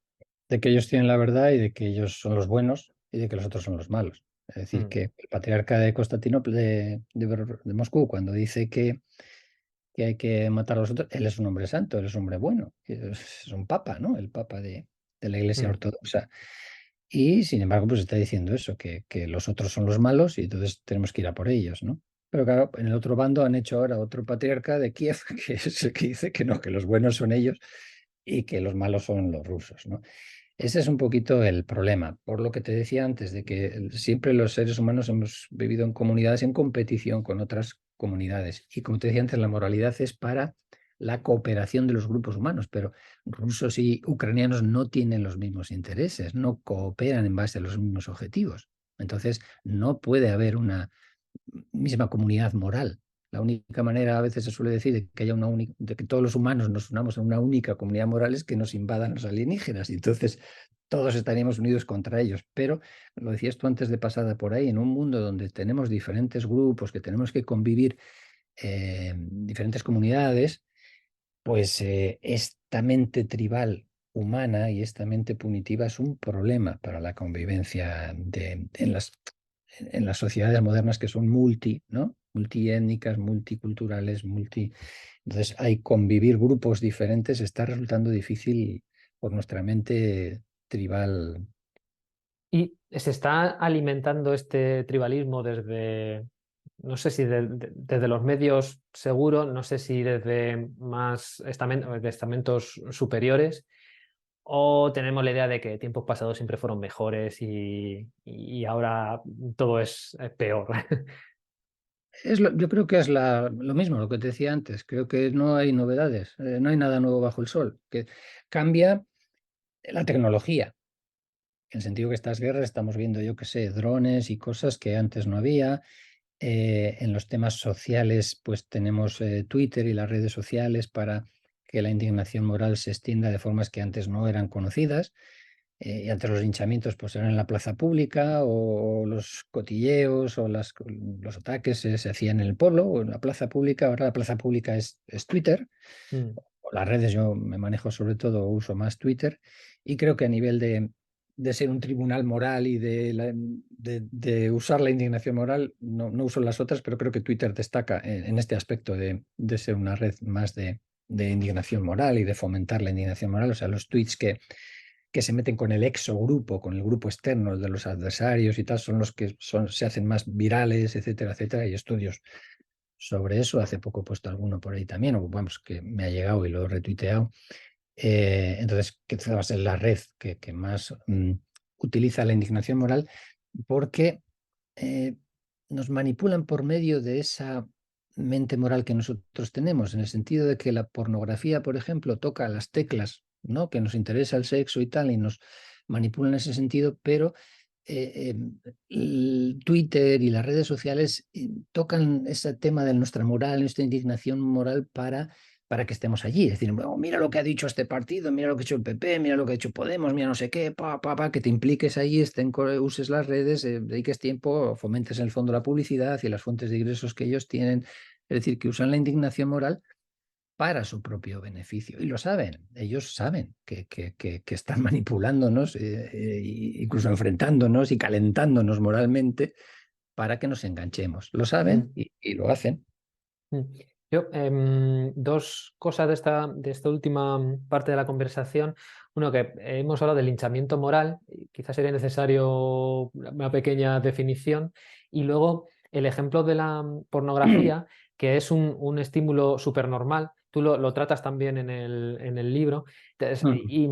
Speaker 1: De que ellos tienen la verdad y de que ellos son los buenos y de que los otros son los malos. Es decir,
Speaker 2: Mm,
Speaker 1: que el patriarca de Constantinopla, de Moscú, cuando dice que hay que matar a los otros, él es un hombre santo, él es un hombre bueno, es un papa, ¿no? El papa de la Iglesia
Speaker 2: mm,
Speaker 1: Ortodoxa. Y sin embargo, pues está diciendo eso, que los otros son los malos y entonces tenemos que ir a por ellos, ¿no? Pero claro, en el otro bando han hecho ahora otro patriarca de Kiev, que es el que dice que no, que los buenos son ellos y que los malos son los rusos, ¿no? Ese es un poquito el problema, por lo que te decía antes, de que siempre los seres humanos hemos vivido en comunidades en competición con otras comunidades. Y como te decía antes, la moralidad es para la cooperación de los grupos humanos, pero rusos y ucranianos no tienen los mismos intereses, no cooperan en base a los mismos objetivos. Entonces, no puede haber una misma comunidad moral. La única manera, a veces se suele decir, de que haya de que todos los humanos nos unamos en una única comunidad moral es que nos invadan los alienígenas. Y entonces todos estaríamos unidos contra ellos. Pero, lo decías tú antes de pasada por ahí, en un mundo donde tenemos diferentes grupos, que tenemos que convivir diferentes comunidades, pues esta mente tribal humana y esta mente punitiva es un problema para la convivencia en las sociedades modernas que son ¿no? Multiétnicas, multiculturales, Entonces, hay convivir grupos diferentes está resultando difícil por nuestra mente tribal.
Speaker 2: Y se está alimentando este tribalismo no sé si desde los medios seguro, no sé si desde más estamentos superiores, o tenemos la idea de que tiempos pasados siempre fueron mejores y ahora todo es peor.
Speaker 1: Yo creo que es lo mismo, lo que te decía antes. Creo que no hay novedades, no hay nada nuevo bajo el sol. Que cambia la tecnología. En el sentido que estas guerras estamos viendo, yo qué sé, drones y cosas que antes no había. En los temas sociales, pues tenemos Twitter y las redes sociales para que la indignación moral se extienda de formas que antes no eran conocidas. Y antes los linchamientos pues eran en la plaza pública o los cotilleos o los ataques se hacían en el pueblo o en la plaza pública. Ahora la plaza pública es Twitter.
Speaker 2: Mm,
Speaker 1: O las redes, yo me manejo sobre todo, uso más Twitter y creo que a nivel de ser un tribunal moral y de usar la indignación moral, no uso las otras, pero creo que Twitter destaca en este aspecto de ser una red más de indignación moral y de fomentar la indignación moral. O sea, los tweets que se meten con el exogrupo, con el grupo externo, el de los adversarios y tal, son los que se hacen más virales, etcétera, etcétera. Hay estudios sobre eso. Hace poco he puesto alguno por ahí también, o vamos, que me ha llegado y lo he retuiteado. Entonces, que va a ser la red que más utiliza la indignación moral porque eh, nos manipulan por medio de esa mente moral que nosotros tenemos, en el sentido de que la pornografía, por ejemplo, toca las teclas, ¿no? Que nos interesa el sexo y tal, y nos manipulan en ese sentido, pero el Twitter y las redes sociales tocan ese tema de nuestra moral, nuestra indignación moral para que estemos allí. Es decir, "Oh, mira lo que ha dicho este partido, mira lo que ha hecho el PP, mira lo que ha hecho Podemos, mira no sé qué, que te impliques ahí, uses las redes, dediques tiempo, fomentes en el fondo la publicidad y las fuentes de ingresos que ellos tienen. Es decir, que usan la indignación moral para su propio beneficio. Y lo saben, ellos saben que están manipulándonos, incluso enfrentándonos y calentándonos moralmente para que nos enganchemos. Lo saben
Speaker 2: mm,
Speaker 1: y lo hacen.
Speaker 2: mm. Yo, dos cosas de esta última parte de la conversación. Uno, que hemos hablado del linchamiento moral, y quizás sería necesario una pequeña definición. Y luego el ejemplo de la pornografía, que es un estímulo supernormal. Tú lo tratas también en el libro. Entonces, y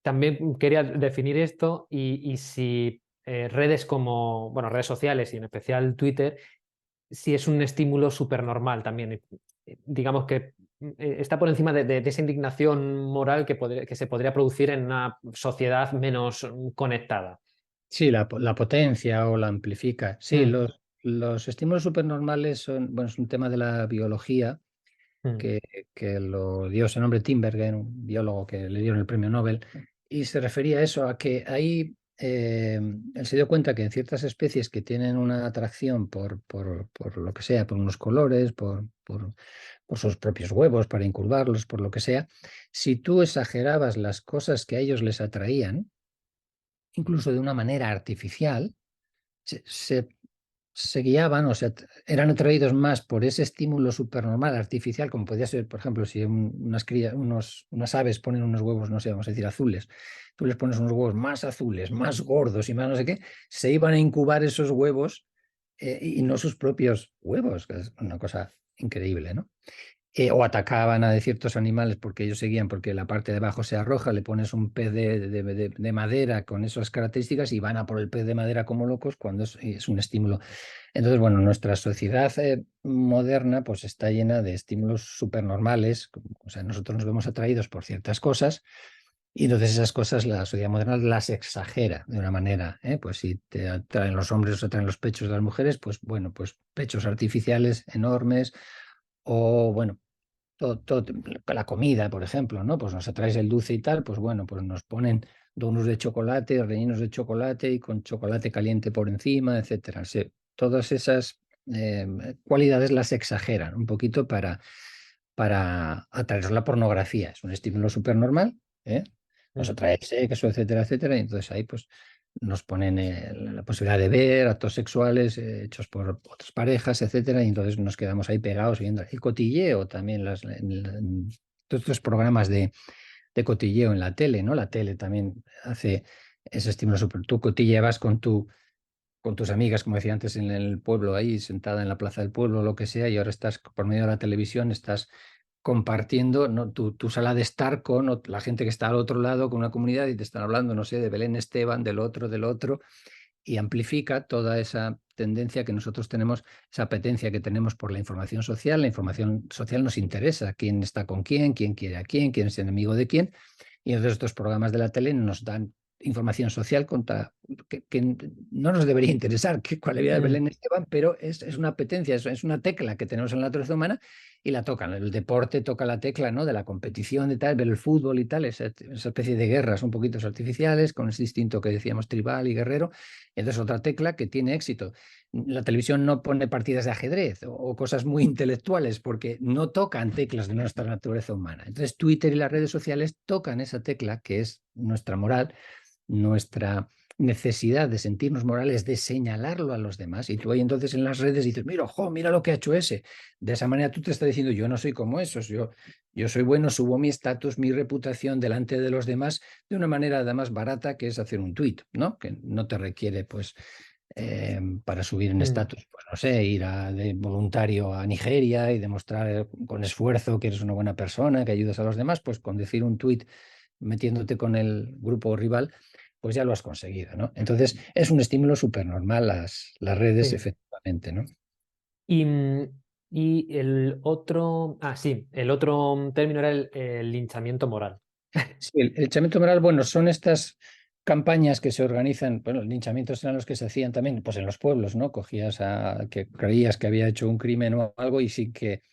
Speaker 2: también quería definir esto y si redes como, bueno, redes sociales y en especial Twitter, si es un estímulo supernormal también. Digamos que está por encima de esa indignación moral que se podría producir en una sociedad menos conectada.
Speaker 1: Sí, la potencia o la amplifica. Sí,
Speaker 2: Mm,
Speaker 1: los estímulos supernormales son, bueno, es un tema de la biología
Speaker 2: mm,
Speaker 1: que, que lo dio ese nombre Timbergen, un biólogo que le dieron el premio Nobel, y se refería a eso, a que ahí él se dio cuenta que en ciertas especies que tienen una atracción por lo que sea, por unos colores, por sus propios huevos, para incurvarlos, por lo que sea, si tú exagerabas las cosas que a ellos les atraían, incluso de una manera artificial, se, se- se guiaban, o sea, eran atraídos más por ese estímulo supernormal artificial, como podría ser, por ejemplo, si unas aves ponen unos huevos, no sé, vamos a decir azules, tú les pones unos huevos más azules, más gordos y más no sé qué, se iban a incubar esos huevos y no sus propios huevos, que es una cosa increíble, ¿no? O atacaban a ciertos animales porque ellos seguían, porque la parte de abajo sea roja, le pones un pez de madera con esas características y van a por el pez de madera como locos cuando es un estímulo. Entonces, bueno, nuestra sociedad moderna pues está llena de estímulos supernormales, o sea, nosotros nos vemos atraídos por ciertas cosas Y entonces esas cosas la sociedad moderna las exagera de una manera, ¿eh? Pues si te atraen los hombres o te atraen los pechos de las mujeres, pues bueno, pues pechos artificiales enormes o bueno, la comida, por ejemplo, ¿no? Pues nos atraes el dulce y tal, pues bueno, pues nos ponen donuts de chocolate, rellenos de chocolate y con chocolate caliente por encima, etcétera. Todas esas cualidades las exageran un poquito para atraer la pornografía. Es un estímulo súper normal, ¿eh? Nos
Speaker 2: Mm.
Speaker 1: atrae el sexo, etcétera, etcétera. Y entonces ahí pues nos ponen la posibilidad de ver actos sexuales hechos por otras parejas, etcétera. Y entonces nos quedamos ahí pegados viendo el cotilleo también, todos estos programas de cotilleo en la tele, ¿no? La tele también hace ese estímulo súper. Tú cotilleabas con tus amigas, como decía antes, en el pueblo, ahí sentada en la plaza del pueblo, lo que sea, y ahora estás por medio de la televisión, estás compartiendo, ¿no? Tu sala de estar con la gente que está al otro lado, con una comunidad, y te están hablando, no sé, de Belén Esteban, del otro, y amplifica toda esa tendencia que nosotros tenemos, esa apetencia que tenemos por la información social. La información social nos interesa, quién está con quién quiere a quién es enemigo de quién, y entonces estos programas de la tele nos dan información social que no nos debería interesar cuál es la vida de
Speaker 2: Mm.
Speaker 1: Belén Esteban, pero es una apetencia, es una tecla que tenemos en la naturaleza humana y la tocan. El deporte toca la tecla, ¿no? De la competición y tal, ver el fútbol y tal, esa especie de guerras un poquito artificiales, con ese instinto que decíamos tribal y guerrero. Entonces otra tecla que tiene éxito. La televisión no pone partidas de ajedrez o cosas muy intelectuales porque no tocan teclas de nuestra naturaleza humana. Entonces Twitter y las redes sociales tocan esa tecla que es nuestra moral, nuestra necesidad de sentirnos morales, de señalarlo a los demás. Y tú ahí entonces en las redes dices, mira, ojo, mira lo que ha hecho ese. De esa manera tú te estás diciendo, yo no soy como esos, yo soy bueno, subo mi estatus, mi reputación delante de los demás de una manera además barata, que es hacer un tuit, ¿no? Que no te requiere, pues, para subir en
Speaker 2: Mm.
Speaker 1: estatus, pues no sé, ir de voluntario a Nigeria y demostrar con esfuerzo que eres una buena persona, que ayudas a los demás, pues con decir un tuit metiéndote con el grupo rival, pues ya lo has conseguido, ¿no? Entonces es un estímulo súper normal las redes,
Speaker 2: Sí.
Speaker 1: efectivamente, ¿no?
Speaker 2: Y, y el otro, sí, el otro término era el linchamiento moral.
Speaker 1: Sí, el linchamiento moral, bueno, son estas campañas que se organizan, bueno, los linchamientos eran los que se hacían también, pues en los pueblos, ¿no? Cogías a que creías que había hecho un crimen o algo y sin que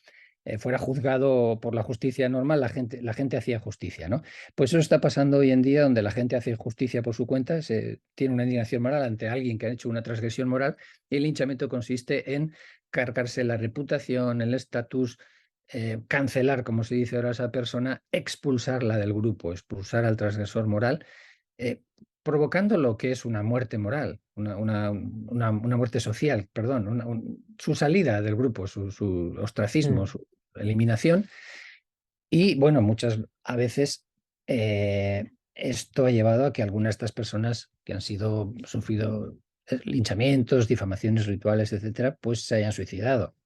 Speaker 1: fuera juzgado por la justicia normal, la gente hacía justicia, ¿no? Pues eso está pasando hoy en día, donde la gente hace justicia por su cuenta, se tiene una indignación moral ante alguien que ha hecho una transgresión moral, y el linchamiento consiste en cargarse la reputación, el estatus, cancelar, como se dice ahora a esa persona, expulsarla del grupo, expulsar al transgresor moral, eh, provocando lo que es una muerte moral, una muerte social, perdón, su salida del grupo, su ostracismo,
Speaker 2: Mm.
Speaker 1: su eliminación. Y bueno, muchas a veces esto ha llevado a que algunas de estas personas que han sufrido linchamientos, difamaciones rituales, etcétera, pues se hayan suicidado.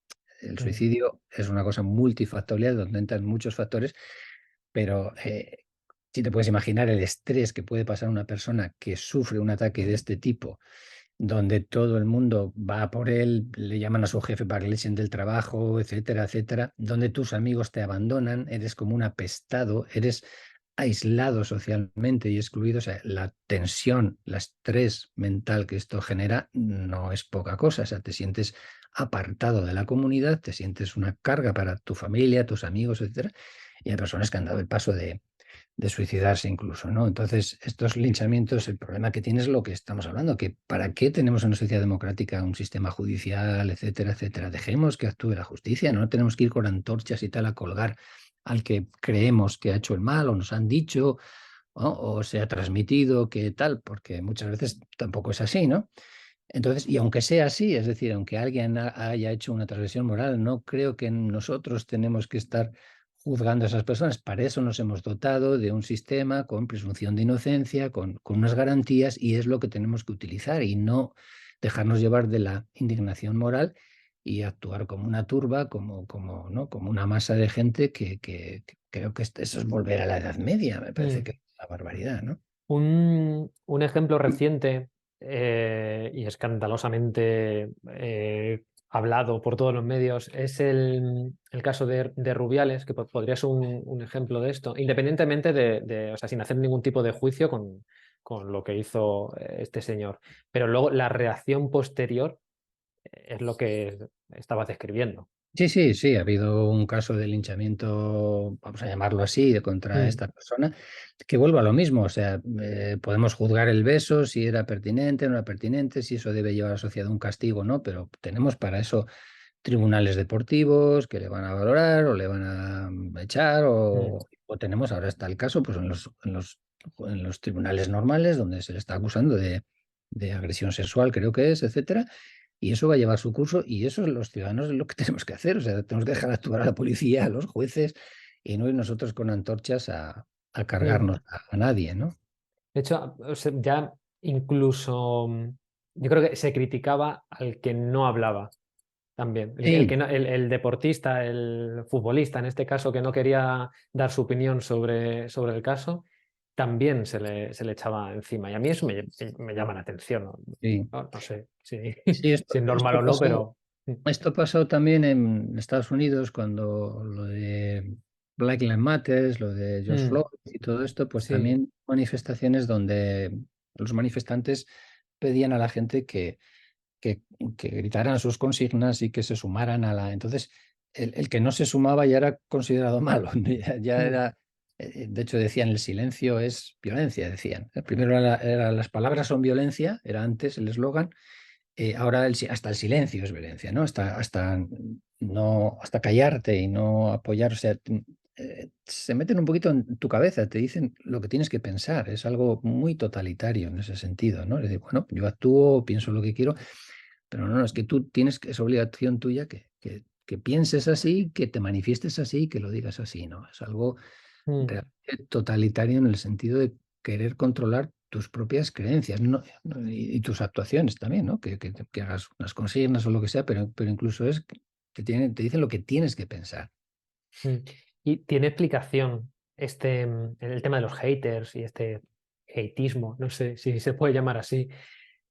Speaker 1: El
Speaker 2: Mm.
Speaker 1: suicidio es una cosa multifactorial donde entran muchos factores, pero si te puedes imaginar el estrés que puede pasar una persona que sufre un ataque de este tipo, donde todo el mundo va por él, le llaman a su jefe para que le echen del trabajo, etcétera, etcétera, donde tus amigos te abandonan, eres como un apestado, eres aislado socialmente y excluido. O sea, la tensión, el estrés mental que esto genera no es poca cosa. O sea, te sientes apartado de la comunidad, te sientes una carga para tu familia, tus amigos, etcétera. Y hay personas que han dado el paso de suicidarse incluso, ¿no? Entonces, estos linchamientos, el problema que tiene es lo que estamos hablando, que ¿para qué tenemos en una sociedad democrática un sistema judicial, etcétera, etcétera? Dejemos que actúe la justicia, no tenemos que ir con antorchas y tal a colgar al que creemos que ha hecho el mal o nos han dicho, ¿no? O se ha transmitido que tal, porque muchas veces tampoco es así, ¿no? Entonces, y aunque sea así, es decir, aunque alguien haya hecho una transgresión moral, no creo que nosotros tenemos que estar juzgando a esas personas. Para eso nos hemos dotado de un sistema con presunción de inocencia, con unas garantías, y es lo que tenemos que utilizar y no dejarnos llevar de la indignación moral y actuar como una turba, ¿no? Como una masa de gente que creo que eso es volver a la Edad Media, me parece
Speaker 2: Mm.
Speaker 1: que es una barbaridad, ¿no?
Speaker 2: Un ejemplo reciente y escandalosamente hablado por todos los medios es el caso de Rubiales, que podría ser un ejemplo de esto, independientemente o sea, sin hacer ningún tipo de juicio con lo que hizo este señor. Pero luego la reacción posterior es lo que estabas describiendo.
Speaker 1: Sí, sí, sí, ha habido un caso de linchamiento, vamos a llamarlo así, contra
Speaker 2: Mm,
Speaker 1: esta persona, que vuelvo a lo mismo, o sea, podemos juzgar el beso, si era pertinente, no era pertinente, si eso debe llevar asociado un castigo o no, pero tenemos para eso tribunales deportivos que le van a valorar o le van a echar,
Speaker 2: mm,
Speaker 1: o tenemos, ahora está el caso, pues en los tribunales normales donde se le está acusando de agresión sexual, creo que es, etcétera. Y eso va a llevar su curso y eso los ciudadanos es lo que tenemos que hacer. O sea, tenemos que dejar actuar a la policía, a los jueces y no ir nosotros con antorchas a
Speaker 2: mm.
Speaker 1: cargarnos a nadie, ¿no?
Speaker 2: De hecho, o sea, ya incluso yo creo que se criticaba al que no hablaba también. El que
Speaker 1: Sí,
Speaker 2: no, el deportista, el futbolista, en este caso, que no quería dar su opinión sobre el caso, también se le echaba encima. Y a mí eso me llama la atención. No,
Speaker 1: sí.
Speaker 2: no sé
Speaker 1: Sí,
Speaker 2: si es normal o no, pero
Speaker 1: esto pasó también en Estados Unidos cuando lo de Black Lives Matter, lo de George
Speaker 2: mm,
Speaker 1: Floyd y todo esto, pues
Speaker 2: sí.
Speaker 1: también manifestaciones donde los manifestantes pedían a la gente que, que gritaran sus consignas y que se sumaran a la... Entonces, el que no se sumaba ya era considerado malo, ya
Speaker 2: Mm,
Speaker 1: era... De hecho, decían el silencio es violencia, decían. Primero las palabras son violencia, era antes el eslogan, ahora hasta el silencio es violencia, ¿no? Hasta callarte y no apoyar, o sea, se meten un poquito en tu cabeza, te dicen lo que tienes que pensar, es algo muy totalitario en ese sentido, ¿no? Es decir, bueno, yo actúo, pienso lo que quiero, pero no, es que tú tienes, es obligación tuya que pienses así, que te manifiestes así, que lo digas así, ¿no? Es algo
Speaker 2: mm,
Speaker 1: realmente totalitario en el sentido de querer controlar tus propias creencias y tus actuaciones también, ¿no? Que hagas unas consignas o lo que sea, pero incluso es que te dicen lo que tienes que pensar.
Speaker 2: mm. Y tiene explicación el tema de los haters y este hateismo, no sé si se puede llamar así.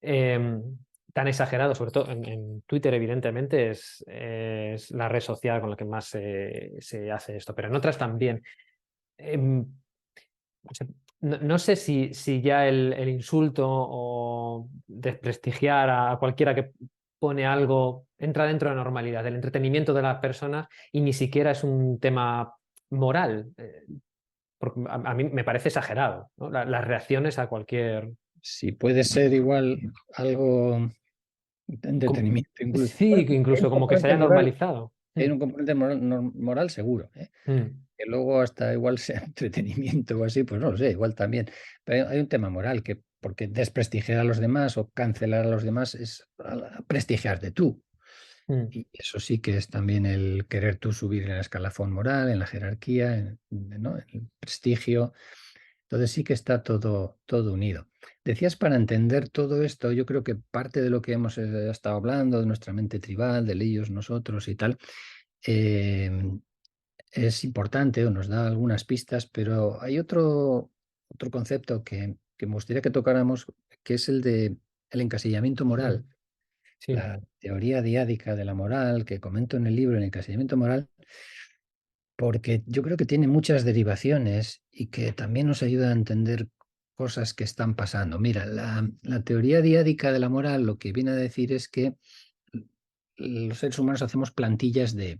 Speaker 2: Tan exagerado, sobre todo en Twitter, evidentemente, es la red social con la que más se hace esto, pero en otras también. Em, o sea, no sé si ya el insulto o desprestigiar a cualquiera que pone algo entra dentro de la normalidad, del entretenimiento de las personas y ni siquiera es un tema moral. Porque a mí me parece exagerado, ¿no? Las reacciones a cualquier...
Speaker 1: Si puede ser igual algo de
Speaker 2: como-
Speaker 1: entretenimiento, incluso.
Speaker 2: Sí,
Speaker 1: Bueno, hay un
Speaker 2: incluso como que se
Speaker 1: componente
Speaker 2: haya
Speaker 1: moral,
Speaker 2: normalizado.
Speaker 1: hay un componente moral, moral seguro, ¿eh?
Speaker 2: Mm,
Speaker 1: Que luego hasta igual sea entretenimiento o así, pues no lo sé, igual también. Pero hay un tema moral que porque desprestigiar a los demás o cancelar a los demás es prestigiarte tú.
Speaker 2: mm,
Speaker 1: Y eso sí que es también el querer tú subir en el escalafón moral, en la jerarquía, ¿no? En el prestigio. Entonces sí que está todo unido. Decías, para entender todo esto, yo creo que parte de lo que hemos estado hablando, de nuestra mente tribal, del ellos, nosotros y tal, eh, es importante o nos da algunas pistas, pero hay otro concepto que me gustaría que tocáramos, que es el de el encasillamiento
Speaker 2: mm,
Speaker 1: moral,
Speaker 2: sí.
Speaker 1: la teoría diádica de la moral que comento en el libro, el encasillamiento moral, porque yo creo que tiene muchas derivaciones y que también nos ayuda a entender cosas que están pasando. Mira, la teoría diádica de la moral lo que viene a decir es que los seres humanos hacemos plantillas de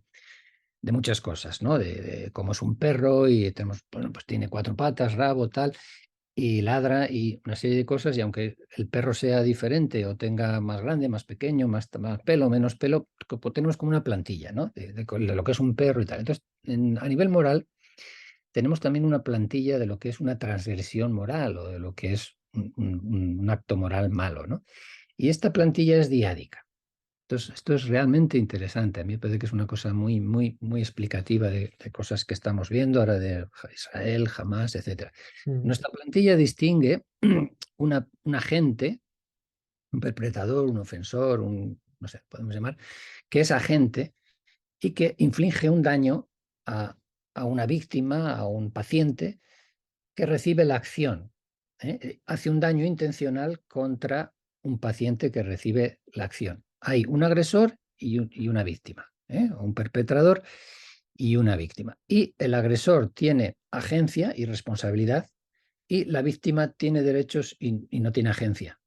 Speaker 1: muchas cosas, ¿no? De cómo es un perro y tenemos, bueno, pues tiene cuatro patas, rabo, tal, y ladra y una serie de cosas, y aunque el perro sea diferente o tenga más grande, más pequeño, más pelo, menos pelo, tenemos como una plantilla, ¿no? De lo que es un perro y tal. Entonces, a nivel moral, tenemos también una plantilla de lo que es una transgresión moral o de lo que es un acto moral malo, ¿no? Y esta plantilla es diádica. Entonces, esto es realmente interesante. A mí me parece que es una cosa muy, muy, muy explicativa de cosas que estamos viendo ahora de Israel, Hamas, etcétera.
Speaker 2: Mm,
Speaker 1: Nuestra plantilla distingue un agente, un perpetrador, un ofensor, no sé, podemos llamar, que es agente y que inflige un daño a, a una víctima, a un paciente que recibe la acción. Hace un daño intencional contra un paciente que recibe la acción. Hay un agresor y una víctima, o un perpetrador y una víctima. Y el agresor tiene agencia y responsabilidad y la víctima tiene derechos y no tiene agencia.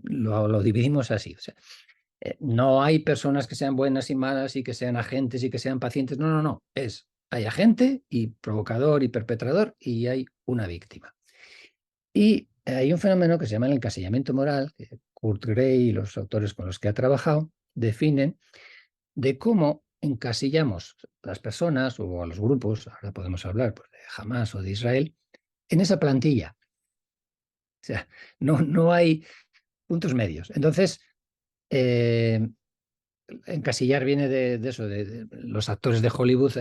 Speaker 1: Lo dividimos así. O sea, no hay personas que sean buenas y malas y que sean agentes y que sean pacientes. No, no, no. Hay agente y provocador y perpetrador y hay una víctima. Y hay un fenómeno que se llama el encasillamiento moral, que Kurt Gray y los autores con los que ha trabajado definen de cómo encasillamos a las personas o a los grupos, ahora podemos hablar pues, de Hamas o de Israel, en esa plantilla. O sea, no hay puntos medios. Entonces, eh, encasillar viene de eso, de los actores de Hollywood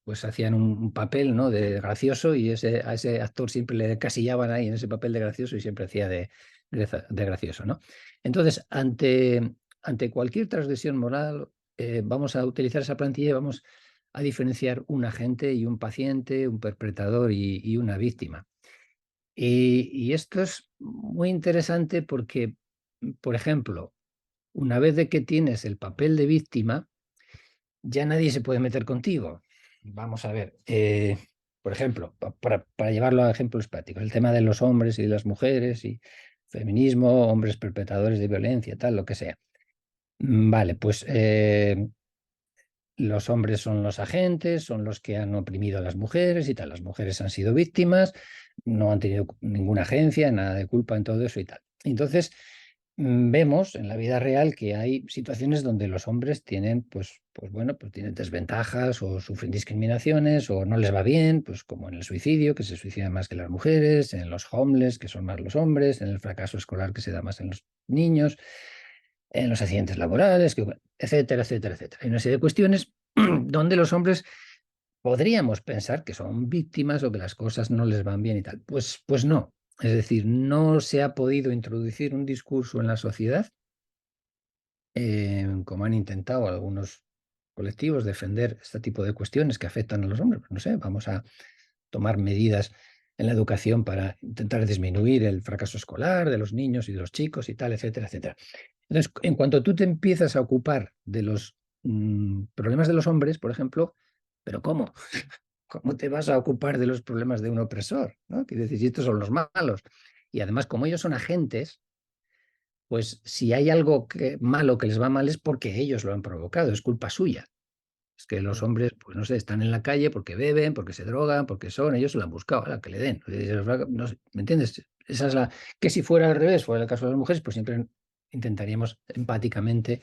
Speaker 1: pues hacían un papel, ¿no?, de gracioso y a ese actor siempre le encasillaban ahí en ese papel de gracioso y siempre hacía de gracioso, ¿no? Entonces, ante cualquier transgresión moral, vamos a utilizar esa plantilla y vamos a diferenciar un agente y un paciente, un perpetrador y una víctima. Y esto es muy interesante porque, por ejemplo, una vez de que tienes el papel de víctima, ya nadie se puede meter contigo. Vamos a ver, por ejemplo, para llevarlo a ejemplos prácticos, el tema de los hombres y de las mujeres y feminismo, hombres perpetradores de violencia, tal, lo que sea. Vale, pues los hombres son los agentes, son los que han oprimido a las mujeres y tal. Las mujeres han sido víctimas, no han tenido ninguna agencia, nada de culpa en todo eso y tal. Entonces, vemos en la vida real que hay situaciones donde los hombres tienen, pues bueno, pues tienen desventajas o sufren discriminaciones o no les va bien, pues como en el suicidio, que se suicidan más que las mujeres, en los homeless, que son más los hombres, en el fracaso escolar, que se da más en los niños, en los accidentes laborales, etcétera, etcétera, etcétera. Hay una serie de cuestiones donde los hombres podríamos pensar que son víctimas o que las cosas no les van bien y tal. Pues no. Es decir, no se ha podido introducir un discurso en la sociedad, como han intentado algunos colectivos defender este tipo de cuestiones que afectan a los hombres. Pues no sé, vamos a tomar medidas en la educación para intentar disminuir el fracaso escolar de los niños y de los chicos y tal, etcétera, etcétera. Entonces, en cuanto tú te empiezas a ocupar de los problemas de los hombres, por ejemplo, ¿pero cómo? ¿Cómo te vas a ocupar de los problemas de un opresor? ¿No? Quiere decir, si estos son los malos. Y además, como ellos son agentes, pues si hay algo malo que les va mal es porque ellos lo han provocado, es culpa suya. Es que los hombres, pues no sé, están en la calle porque beben, porque se drogan, porque ellos se lo han buscado, a la que le den. No sé, ¿me entiendes? Esa es que si fuera al revés, fuera el caso de las mujeres, pues siempre intentaríamos empáticamente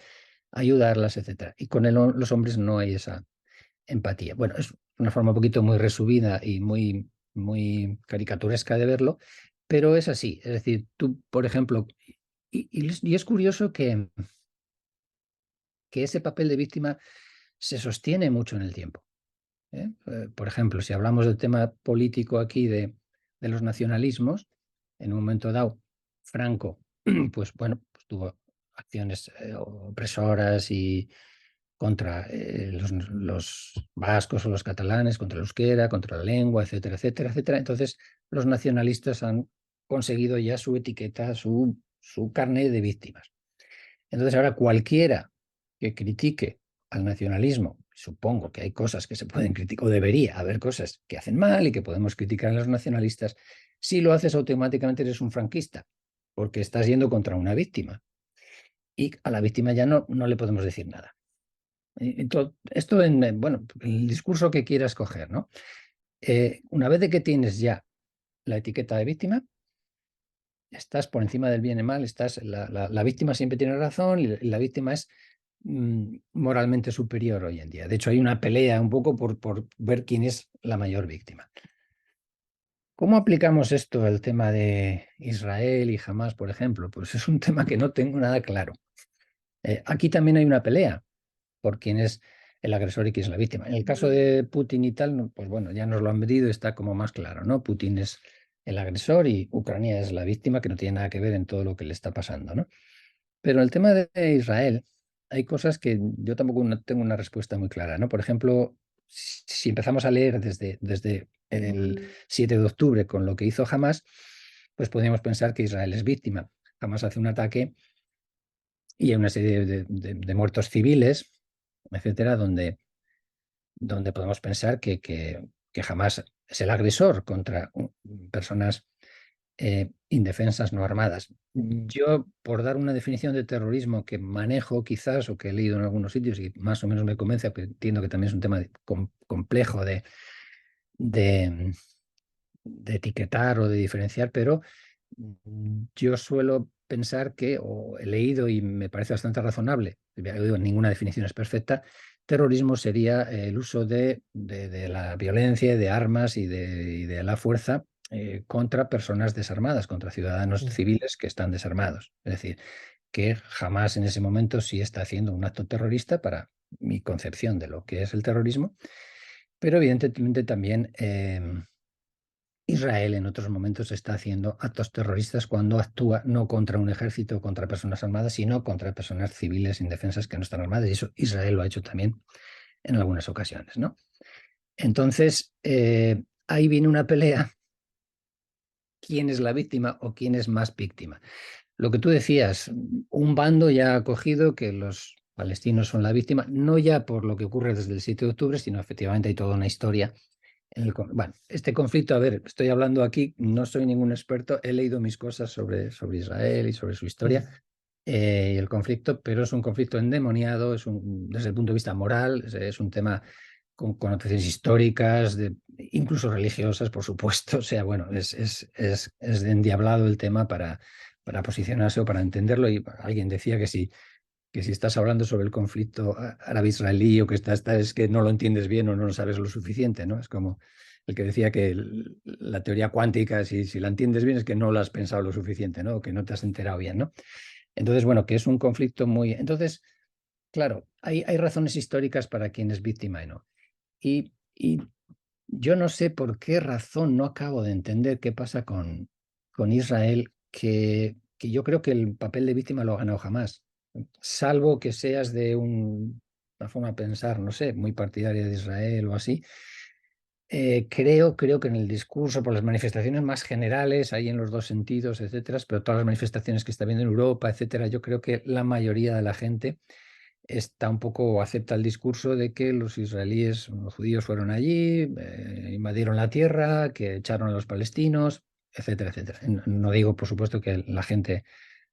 Speaker 1: ayudarlas, etcétera. Y con los hombres no hay esa empatía. Bueno, es una forma un poquito muy resumida y muy caricaturesca de verlo, pero es así. Es decir, tú, por ejemplo, y es curioso que ese papel de víctima se sostiene mucho en el tiempo. Por ejemplo, si hablamos del tema político aquí de los nacionalismos, en un momento dado, Franco, pues bueno, pues tuvo acciones opresoras y contra los vascos o los catalanes, contra el euskera, contra la lengua, etcétera, etcétera, etcétera. Entonces, los nacionalistas han conseguido ya su etiqueta, su carnet de víctimas. Entonces, ahora cualquiera que critique al nacionalismo, supongo que hay cosas que se pueden criticar, o debería haber cosas que hacen mal y que podemos criticar a los nacionalistas, si lo haces automáticamente eres un franquista, porque estás yendo contra una víctima. Y a la víctima ya no le podemos decir nada. Esto bueno, el discurso que quieras coger, ¿no? Una vez de que tienes ya la etiqueta de víctima, estás por encima del bien y mal, la víctima siempre tiene razón y la víctima es moralmente superior hoy en día. De hecho, hay una pelea un poco por ver quién es la mayor víctima. ¿Cómo aplicamos esto al tema de Israel y Hamás, por ejemplo? Pues es un tema que no tengo nada claro. Aquí también hay una pelea por quién es el agresor y quién es la víctima. En el caso de Putin y tal, pues bueno, ya nos lo han medido y está como más claro, ¿no? Putin es el agresor y Ucrania es la víctima, que no tiene nada que ver en todo lo que le está pasando, ¿no? Pero en el tema de Israel hay cosas que yo tampoco no tengo una respuesta muy clara, ¿no? Por ejemplo, si empezamos a leer desde el 7 de octubre con lo que hizo Hamas, pues podríamos pensar que Israel es víctima. Hamas hace un ataque y hay una serie de muertos civiles, etcétera, donde podemos pensar que jamás es el agresor contra personas indefensas no armadas. Yo, por dar una definición de terrorismo que manejo quizás o que he leído en algunos sitios y más o menos me convence, porque entiendo que también es un tema complejo de, de etiquetar o de diferenciar, pero yo suelo pensar que, o he leído y me parece bastante razonable, ya digo, ninguna definición es perfecta, terrorismo sería el uso de la violencia, de armas y de la fuerza contra personas desarmadas, contra ciudadanos
Speaker 2: Mm.
Speaker 1: civiles que están desarmados. Es decir, que jamás en ese momento sí está haciendo un acto terrorista para mi concepción de lo que es el terrorismo, pero evidentemente también Israel en otros momentos está haciendo actos terroristas cuando actúa no contra un ejército o contra personas armadas, sino contra personas civiles indefensas que no están armadas. Y eso Israel lo ha hecho también en algunas ocasiones, ¿no? Entonces, ahí viene una pelea. ¿Quién es la víctima o quién es más víctima? Lo que tú decías, un bando ya ha cogido que los palestinos son la víctima, no ya por lo que ocurre desde el 7 de octubre, sino efectivamente hay toda una historia bueno, este conflicto, a ver, estoy hablando aquí, no soy ningún experto, he leído mis cosas sobre Israel y sobre su historia y el conflicto, pero es un conflicto endemoniado, desde el punto de vista moral, es un tema con connotaciones históricas, incluso religiosas, por supuesto. O sea, bueno, es endiablado el tema para posicionarse o para entenderlo. Y alguien decía que si estás hablando sobre el conflicto árabe-israelí o que es que no lo entiendes bien o no lo sabes lo suficiente, ¿no? Es como el que decía que la teoría cuántica, si la entiendes bien, es que no la has pensado lo suficiente, ¿no? O que no te has enterado bien, ¿no? Entonces, bueno, que es un conflicto muy... Entonces, claro, hay razones históricas para quién es víctima y no. Y yo no sé por qué razón no acabo de entender qué pasa con Israel, que yo creo que el papel de víctima lo ha ganado jamás, salvo que seas de una forma de pensar, no sé, muy partidaria de Israel o así. Creo que en el discurso, por las manifestaciones más generales, hay en los dos sentidos, etcétera, pero todas las manifestaciones que está viendo en Europa, etcétera, yo creo que la mayoría de la gente está un poco, acepta el discurso de que los israelíes, los judíos fueron allí, invadieron la tierra, que echaron a los palestinos, etcétera, etcétera. No digo, por supuesto, que la gente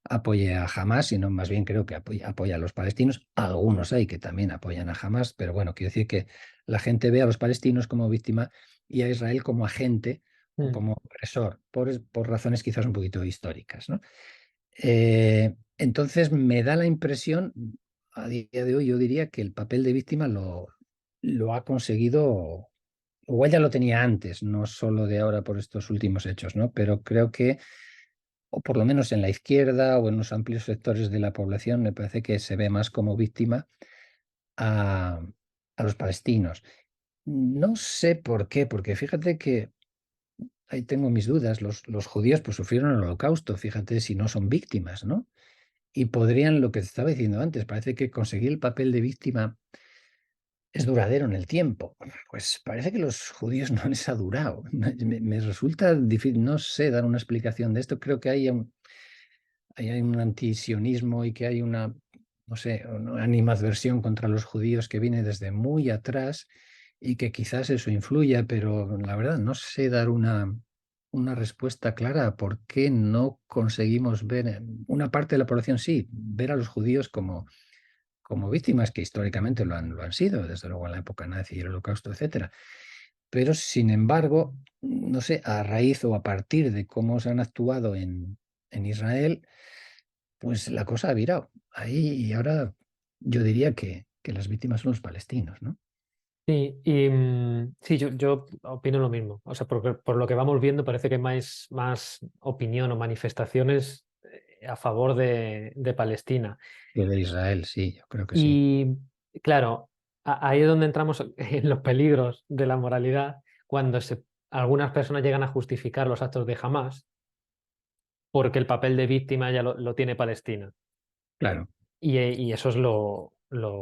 Speaker 1: apoye a Hamas, sino más bien creo que apoya a los palestinos. Algunos hay que también apoyan a Hamas, pero bueno, quiero decir que la gente ve a los palestinos como víctima y a Israel como agente o
Speaker 2: Mm.
Speaker 1: como agresor, por razones quizás un poquito históricas, ¿no? Entonces me da la impresión, a día de hoy, yo diría que el papel de víctima lo ha conseguido, igual ya lo tenía antes, no solo de ahora por estos últimos hechos, ¿no? Pero creo que, o por lo menos en la izquierda o en los amplios sectores de la población, me parece que se ve más como víctima a, a los palestinos. No sé por qué, porque fíjate que ahí tengo mis dudas. Los judíos pues sufrieron el holocausto, fíjate si no son víctimas, ¿no? Y podrían, lo que te estaba diciendo antes, parece que conseguir el papel de víctima es duradero en el tiempo. Pues parece que los judíos no les ha durado. Me resulta difícil, no sé dar una explicación de esto. Creo que hay un antisionismo y que hay una, no sé, una animadversión contra los judíos que viene desde muy atrás y que quizás eso influya, pero la verdad no sé dar una respuesta clara a por qué no conseguimos ver, una parte de la población sí, ver a los judíos como víctimas que históricamente lo han sido, desde luego en la época nazi y el holocausto, etcétera. Pero sin embargo, no sé, a raíz o a partir de cómo se han actuado en Israel, pues la cosa ha virado. Ahí y ahora yo diría que las víctimas son los palestinos, ¿no?
Speaker 2: Sí, y sí, yo opino lo mismo. O sea, por lo que vamos viendo, parece que hay más opinión o manifestaciones a favor de Palestina.
Speaker 1: Que de Israel, sí, yo creo que sí.
Speaker 2: Y claro, ahí es donde entramos en los peligros de la moralidad, cuando algunas personas llegan a justificar los actos de Hamas porque el papel de víctima ya lo tiene Palestina.
Speaker 1: Claro.
Speaker 2: Y eso es lo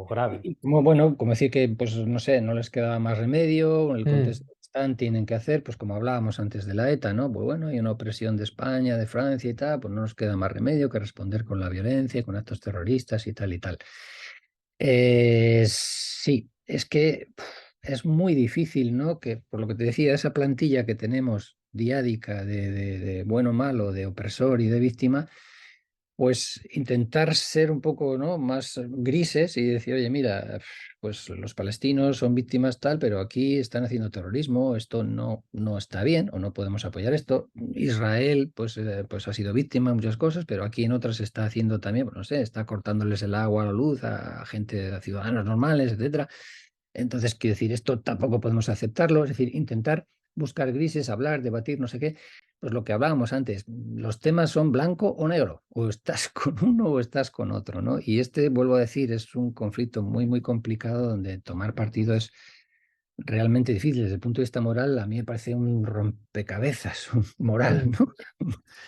Speaker 2: grave.
Speaker 1: Y como, bueno, como decir que, pues no sé, no les quedaba más remedio en el
Speaker 2: Mm,
Speaker 1: contexto tienen que hacer, pues como hablábamos antes de la ETA, ¿no? Pues bueno, hay una opresión de España, de Francia y tal, pues no nos queda más remedio que responder con la violencia, con actos terroristas y tal y tal. Sí, es que es muy difícil, ¿no? Que por lo que te decía, esa plantilla que tenemos diádica de bueno, malo, de opresor y de víctima, pues intentar ser un poco, ¿no?, más grises y decir, oye, mira, pues los palestinos son víctimas tal, pero aquí están haciendo terrorismo, esto no está bien o no podemos apoyar esto. Israel, pues ha sido víctima de muchas cosas, pero aquí en otras está haciendo también, pues no sé, está cortándoles el agua, la luz a gente, a ciudadanos normales, etcétera. Entonces, quiero decir, esto tampoco podemos aceptarlo, es decir, intentar buscar grises, hablar, debatir, no sé qué, pues lo que hablábamos antes, los temas son blanco o negro, o estás con uno o estás con otro, ¿no? Y este, vuelvo a decir, es un conflicto muy, muy complicado donde tomar partido es realmente difícil. Desde el punto de vista moral, a mí me parece un rompecabezas un moral,
Speaker 2: Mm.
Speaker 1: ¿no?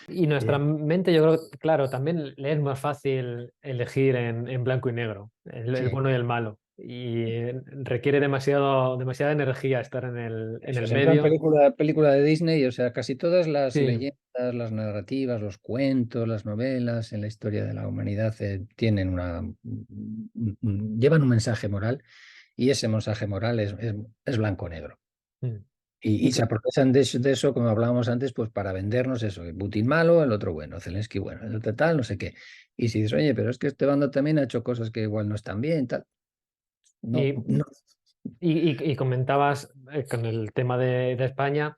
Speaker 2: Y nuestra
Speaker 1: Eh,
Speaker 2: mente, yo creo, claro, también le es más fácil elegir en blanco y negro, el
Speaker 1: sí.
Speaker 2: bueno y el malo. Y requiere demasiada energía estar en
Speaker 1: Eso
Speaker 2: el
Speaker 1: es, en plan
Speaker 2: medio.
Speaker 1: película de Disney, o sea, casi todas las
Speaker 2: Sí.
Speaker 1: leyendas, las narrativas, los cuentos, las novelas en la historia de la humanidad tienen llevan un mensaje moral y ese mensaje moral es blanco-negro.
Speaker 2: Mm.
Speaker 1: Y
Speaker 2: Y
Speaker 1: se
Speaker 2: tú-
Speaker 1: aprovechan de eso, como hablábamos antes, pues para vendernos eso, Putin malo, el otro bueno, Zelensky bueno, el otro tal, no sé qué. Y si dices, oye, pero es que este bando también ha hecho cosas que igual no están bien, tal. No,
Speaker 2: y,
Speaker 1: no.
Speaker 2: y comentabas con el tema de España,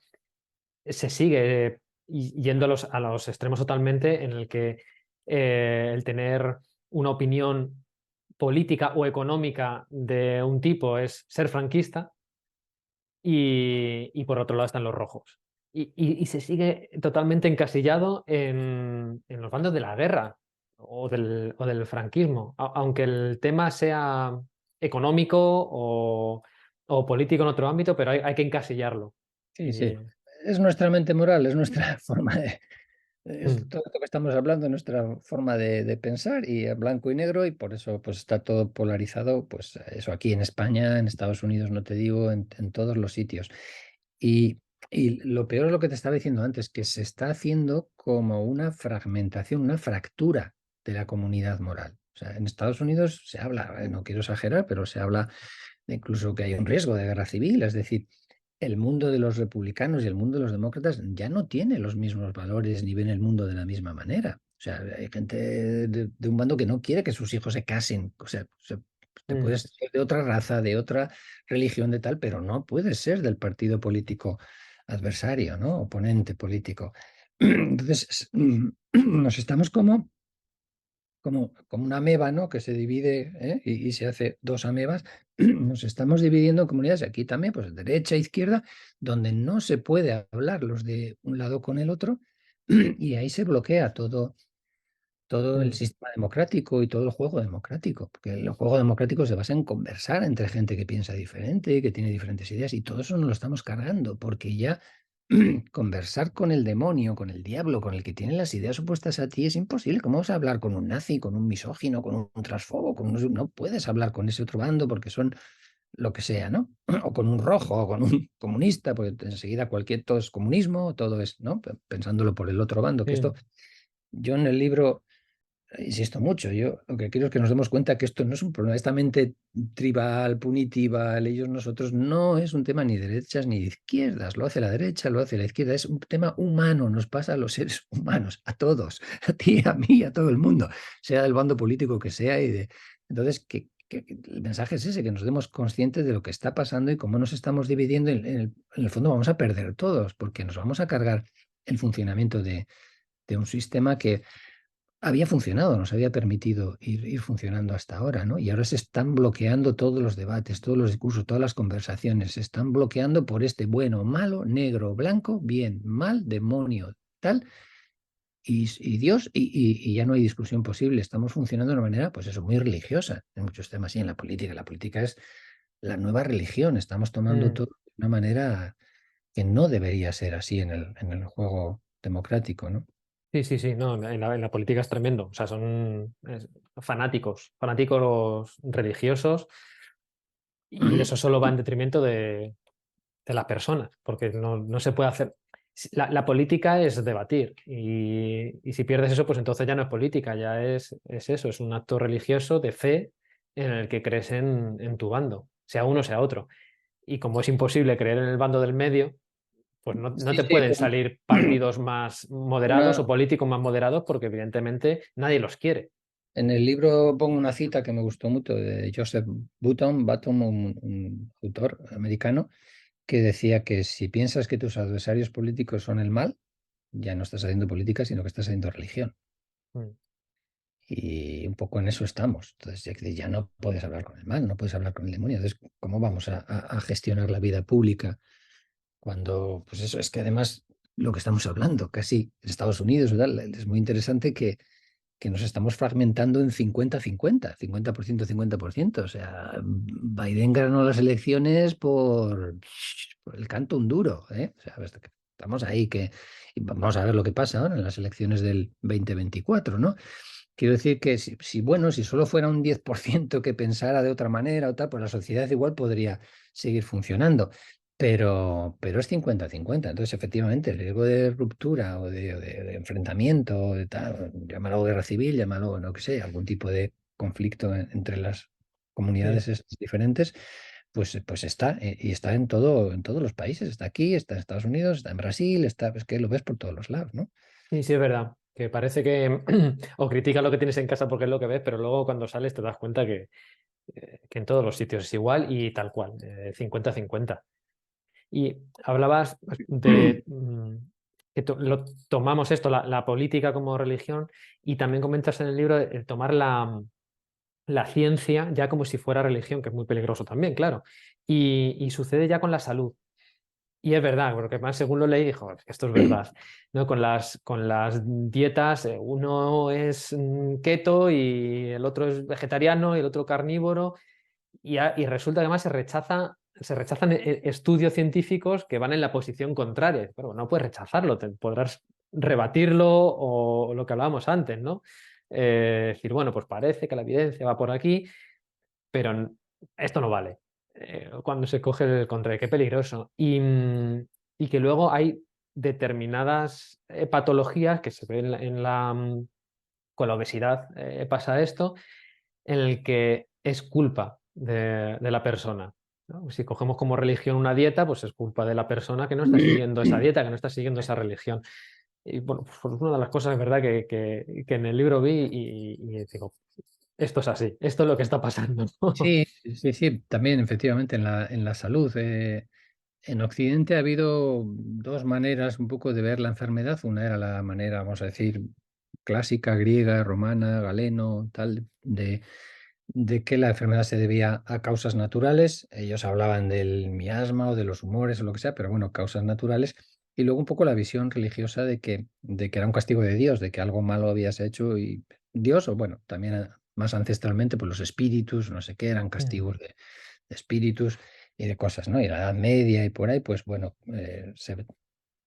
Speaker 2: se sigue yendo a los extremos totalmente en el que el tener una opinión política o económica de un tipo es ser franquista y por otro lado están los rojos. Y se sigue totalmente encasillado en los bandos de la guerra o del franquismo, aunque el tema sea económico o político en otro ámbito, pero hay que encasillarlo.
Speaker 1: Sí,
Speaker 2: Y,
Speaker 1: sí. Es nuestra mente moral, es nuestra forma de. Es
Speaker 2: mm,
Speaker 1: todo esto que estamos hablando, nuestra forma de pensar y blanco y negro, y por eso pues está todo polarizado, pues eso aquí en España, en Estados Unidos, no te digo, en todos los sitios. Y, y lo peor es lo que te estaba diciendo antes, que se está haciendo como una fragmentación, una fractura de la comunidad moral. O sea, en Estados Unidos se habla, no quiero exagerar, pero se habla de incluso que hay un riesgo de guerra civil, es decir, el mundo de los republicanos y el mundo de los demócratas ya no tiene los mismos valores ni ven el mundo de la misma manera. O sea, hay gente de un bando que no quiere que sus hijos se casen. O sea, te
Speaker 2: mm,
Speaker 1: puedes ser de otra raza, de otra religión, de tal, pero no puedes ser del partido político adversario, ¿no? Oponente político. Entonces, nos estamos como una ameba, ¿no? Que se divide, ¿eh? Y se hace dos amebas, nos estamos dividiendo en comunidades, aquí también, pues derecha, izquierda, donde no se puede hablar los de un lado con el otro, y ahí se bloquea todo el
Speaker 2: mm,
Speaker 1: sistema democrático y todo el juego democrático, porque el juego democrático se basa en conversar entre gente que piensa diferente, que tiene diferentes ideas, y todo eso nos lo estamos cargando, porque ya conversar con el demonio, con el diablo, con el que tiene las ideas opuestas a ti es imposible. ¿Cómo vas a hablar con un nazi, con un misógino, con un transfobo? No puedes hablar con ese otro bando porque son lo que sea, ¿no? O con un rojo, o con un comunista, porque enseguida todo es comunismo, todo es, ¿no? Pensándolo por el otro bando, que esto,
Speaker 2: sí,
Speaker 1: yo en el libro insisto mucho, yo lo que quiero es que nos demos cuenta que esto no es un problema, esta mente tribal, punitiva, ellos, nosotros, no es un tema ni de derechas ni de izquierdas, lo hace la derecha, lo hace la izquierda, es un tema humano, nos pasa a los seres humanos, a todos, a ti, a mí, a todo el mundo, sea del bando político que sea. Entonces, que el mensaje es ese, que nos demos conscientes de lo que está pasando y cómo nos estamos dividiendo, en el fondo vamos a perder todos, porque nos vamos a cargar el funcionamiento de un sistema que había funcionado, nos había permitido ir funcionando hasta ahora, ¿no? Y ahora se están bloqueando todos los debates, todos los discursos, todas las conversaciones, se están bloqueando por este bueno, malo, negro, blanco, bien, mal, demonio, tal, y Dios, y ya no hay discusión posible. Estamos funcionando de una manera, pues eso, muy religiosa en muchos temas y en la política. La política es la nueva religión, estamos tomando
Speaker 2: mm.
Speaker 1: todo de una manera que no debería ser así en el juego democrático, ¿no?
Speaker 2: Sí, sí, sí, no, en la política es tremendo. O sea, son fanáticos religiosos y eso solo va en detrimento de las personas, porque no se puede hacer. La política es debatir y si pierdes eso, pues entonces ya no es política, ya es eso, es un acto religioso de fe en el que crees en tu bando, sea uno sea otro. Y como es imposible creer en el bando del medio, pues no
Speaker 1: Sí,
Speaker 2: te
Speaker 1: sí,
Speaker 2: pueden salir partidos más moderados o
Speaker 1: una,
Speaker 2: políticos más moderados porque evidentemente nadie los quiere.
Speaker 1: en el libro pongo una cita que me gustó mucho de Joseph Button, un autor americano, que decía que si piensas que tus adversarios políticos son el mal, ya no estás haciendo política, sino que estás haciendo religión.
Speaker 2: Mm.
Speaker 1: Y un poco en eso estamos. Entonces ya no puedes hablar con el mal, no puedes hablar con el demonio. Entonces, ¿cómo vamos a gestionar la vida pública cuando, pues eso, es que además lo que estamos hablando, casi en Estados Unidos, ¿verdad? Es muy interesante que nos estamos fragmentando en 50-50, 50%, 50%. O sea, Biden ganó las elecciones por el canto un duro, ¿eh? O sea, estamos ahí y vamos a ver lo que pasa ahora en las elecciones del 2024, ¿no? Quiero decir que bueno, si solo fuera un 10% que pensara de otra manera o tal, pues la sociedad igual podría seguir funcionando. Pero es 50-50. Entonces, efectivamente, el riesgo de ruptura o de enfrentamiento, o de tal, llámalo guerra civil, llámalo, no que sé, algún tipo de conflicto entre las
Speaker 2: Sí.
Speaker 1: comunidades diferentes, pues está, y está en todos los países. Está aquí, está en Estados Unidos, está en Brasil, es que lo ves por todos los lados, ¿no?
Speaker 2: Sí, sí, es verdad. Que parece que o criticas lo que tienes en casa porque es lo que ves, pero luego cuando sales te das cuenta que en todos los sitios es igual y tal cual, 50-50. Y hablabas de que tomamos esto, la política como religión, y también comentas en el libro el tomar la ciencia ya como si fuera religión, que es muy peligroso también, claro. Y sucede ya con la salud. Y es verdad, porque más según lo leí, dijo, "Es que esto es verdad, ¿no? Con las dietas, uno es keto y el otro es vegetariano y el otro carnívoro, y resulta que además se rechazan estudios científicos que van en la posición contraria. Pero no puedes rechazarlo, podrás rebatirlo o lo que hablábamos antes, ¿no? Decir, bueno, pues parece que la evidencia va por aquí, pero esto no vale. Cuando se coge el contrario, qué peligroso. Y que luego hay determinadas patologías que se ven con la obesidad, pasa esto, en el que es culpa de la persona, ¿no? Si cogemos como religión una dieta, pues es culpa de la persona que no está siguiendo esa dieta, que no está siguiendo esa religión. Y bueno, pues una de las cosas, es verdad, que en el libro vi y digo, esto es así, esto es lo que está pasando, ¿no?
Speaker 1: Sí, sí, sí, también efectivamente en la salud. En Occidente ha habido dos maneras un poco de ver la enfermedad. Una era la manera, vamos a decir, clásica, griega, romana, galeno, tal, de que la enfermedad se debía a causas naturales. Ellos hablaban del miasma o de los humores o lo que sea, pero bueno, causas naturales. Y luego un poco la visión religiosa de que era un castigo de Dios, de que algo malo habías hecho y Dios, o bueno, también más ancestralmente, pues los espíritus, no sé qué, eran
Speaker 2: Mm.
Speaker 1: castigos de espíritus y de cosas, ¿no? Y la Edad Media y por ahí, pues bueno,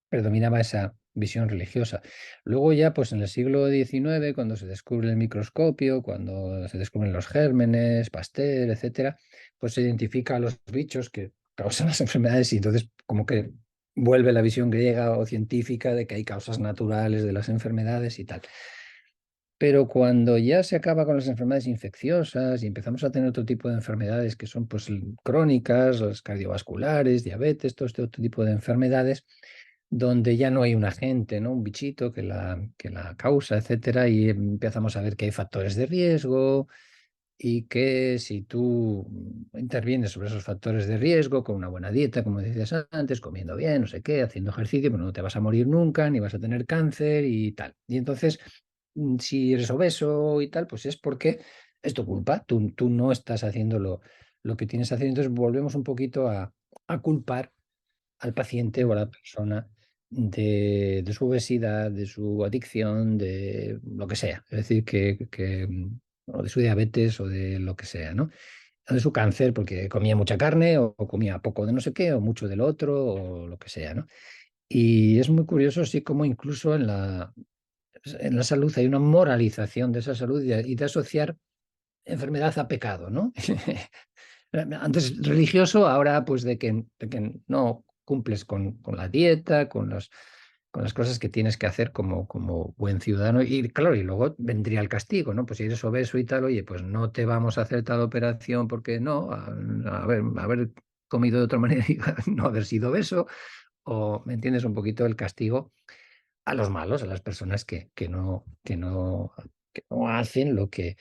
Speaker 1: predominaba esa visión religiosa. Luego ya, pues en el siglo XIX, cuando se descubre el microscopio, cuando se descubren los gérmenes, Pasteur, etcétera, pues se identifica a los bichos que causan las enfermedades y entonces como que vuelve la visión griega o científica de que hay causas naturales de las enfermedades y tal. Pero cuando ya se acaba con las enfermedades infecciosas y empezamos a tener otro tipo de enfermedades que son pues crónicas, las cardiovasculares, diabetes, todo este otro tipo de enfermedades, donde ya no hay un agente, ¿no? Un bichito que la causa, etcétera, y empezamos a ver que hay factores de riesgo y que si tú intervienes sobre esos factores de riesgo con una buena dieta, como decías antes, comiendo bien, no sé qué, haciendo ejercicio, pues no te vas a morir nunca, ni vas a tener cáncer y tal. Y entonces, si eres obeso y tal, pues es porque es tu culpa, tú no estás haciendo lo que tienes que hacer. Entonces volvemos un poquito a culpar al paciente o a la persona de su obesidad, de su adicción, de lo que sea. Es decir, o de su diabetes o de lo que sea, ¿no? O de su cáncer, porque comía mucha carne o comía poco de no sé qué o mucho del otro o lo que sea, ¿no? Y es muy curioso, sí, como incluso en la salud hay una moralización de esa salud y de asociar enfermedad a pecado, ¿no? Antes religioso, ahora pues de que no cumples con la dieta, con las cosas que tienes que hacer como buen ciudadano. Y claro, y luego vendría el castigo, ¿no? Pues si eres obeso y tal, oye, pues no te vamos a hacer tal operación porque no, haber comido de otra manera y no haber sido obeso, o, ¿me entiendes? Un poquito el castigo a los malos, a las personas que no hacen lo que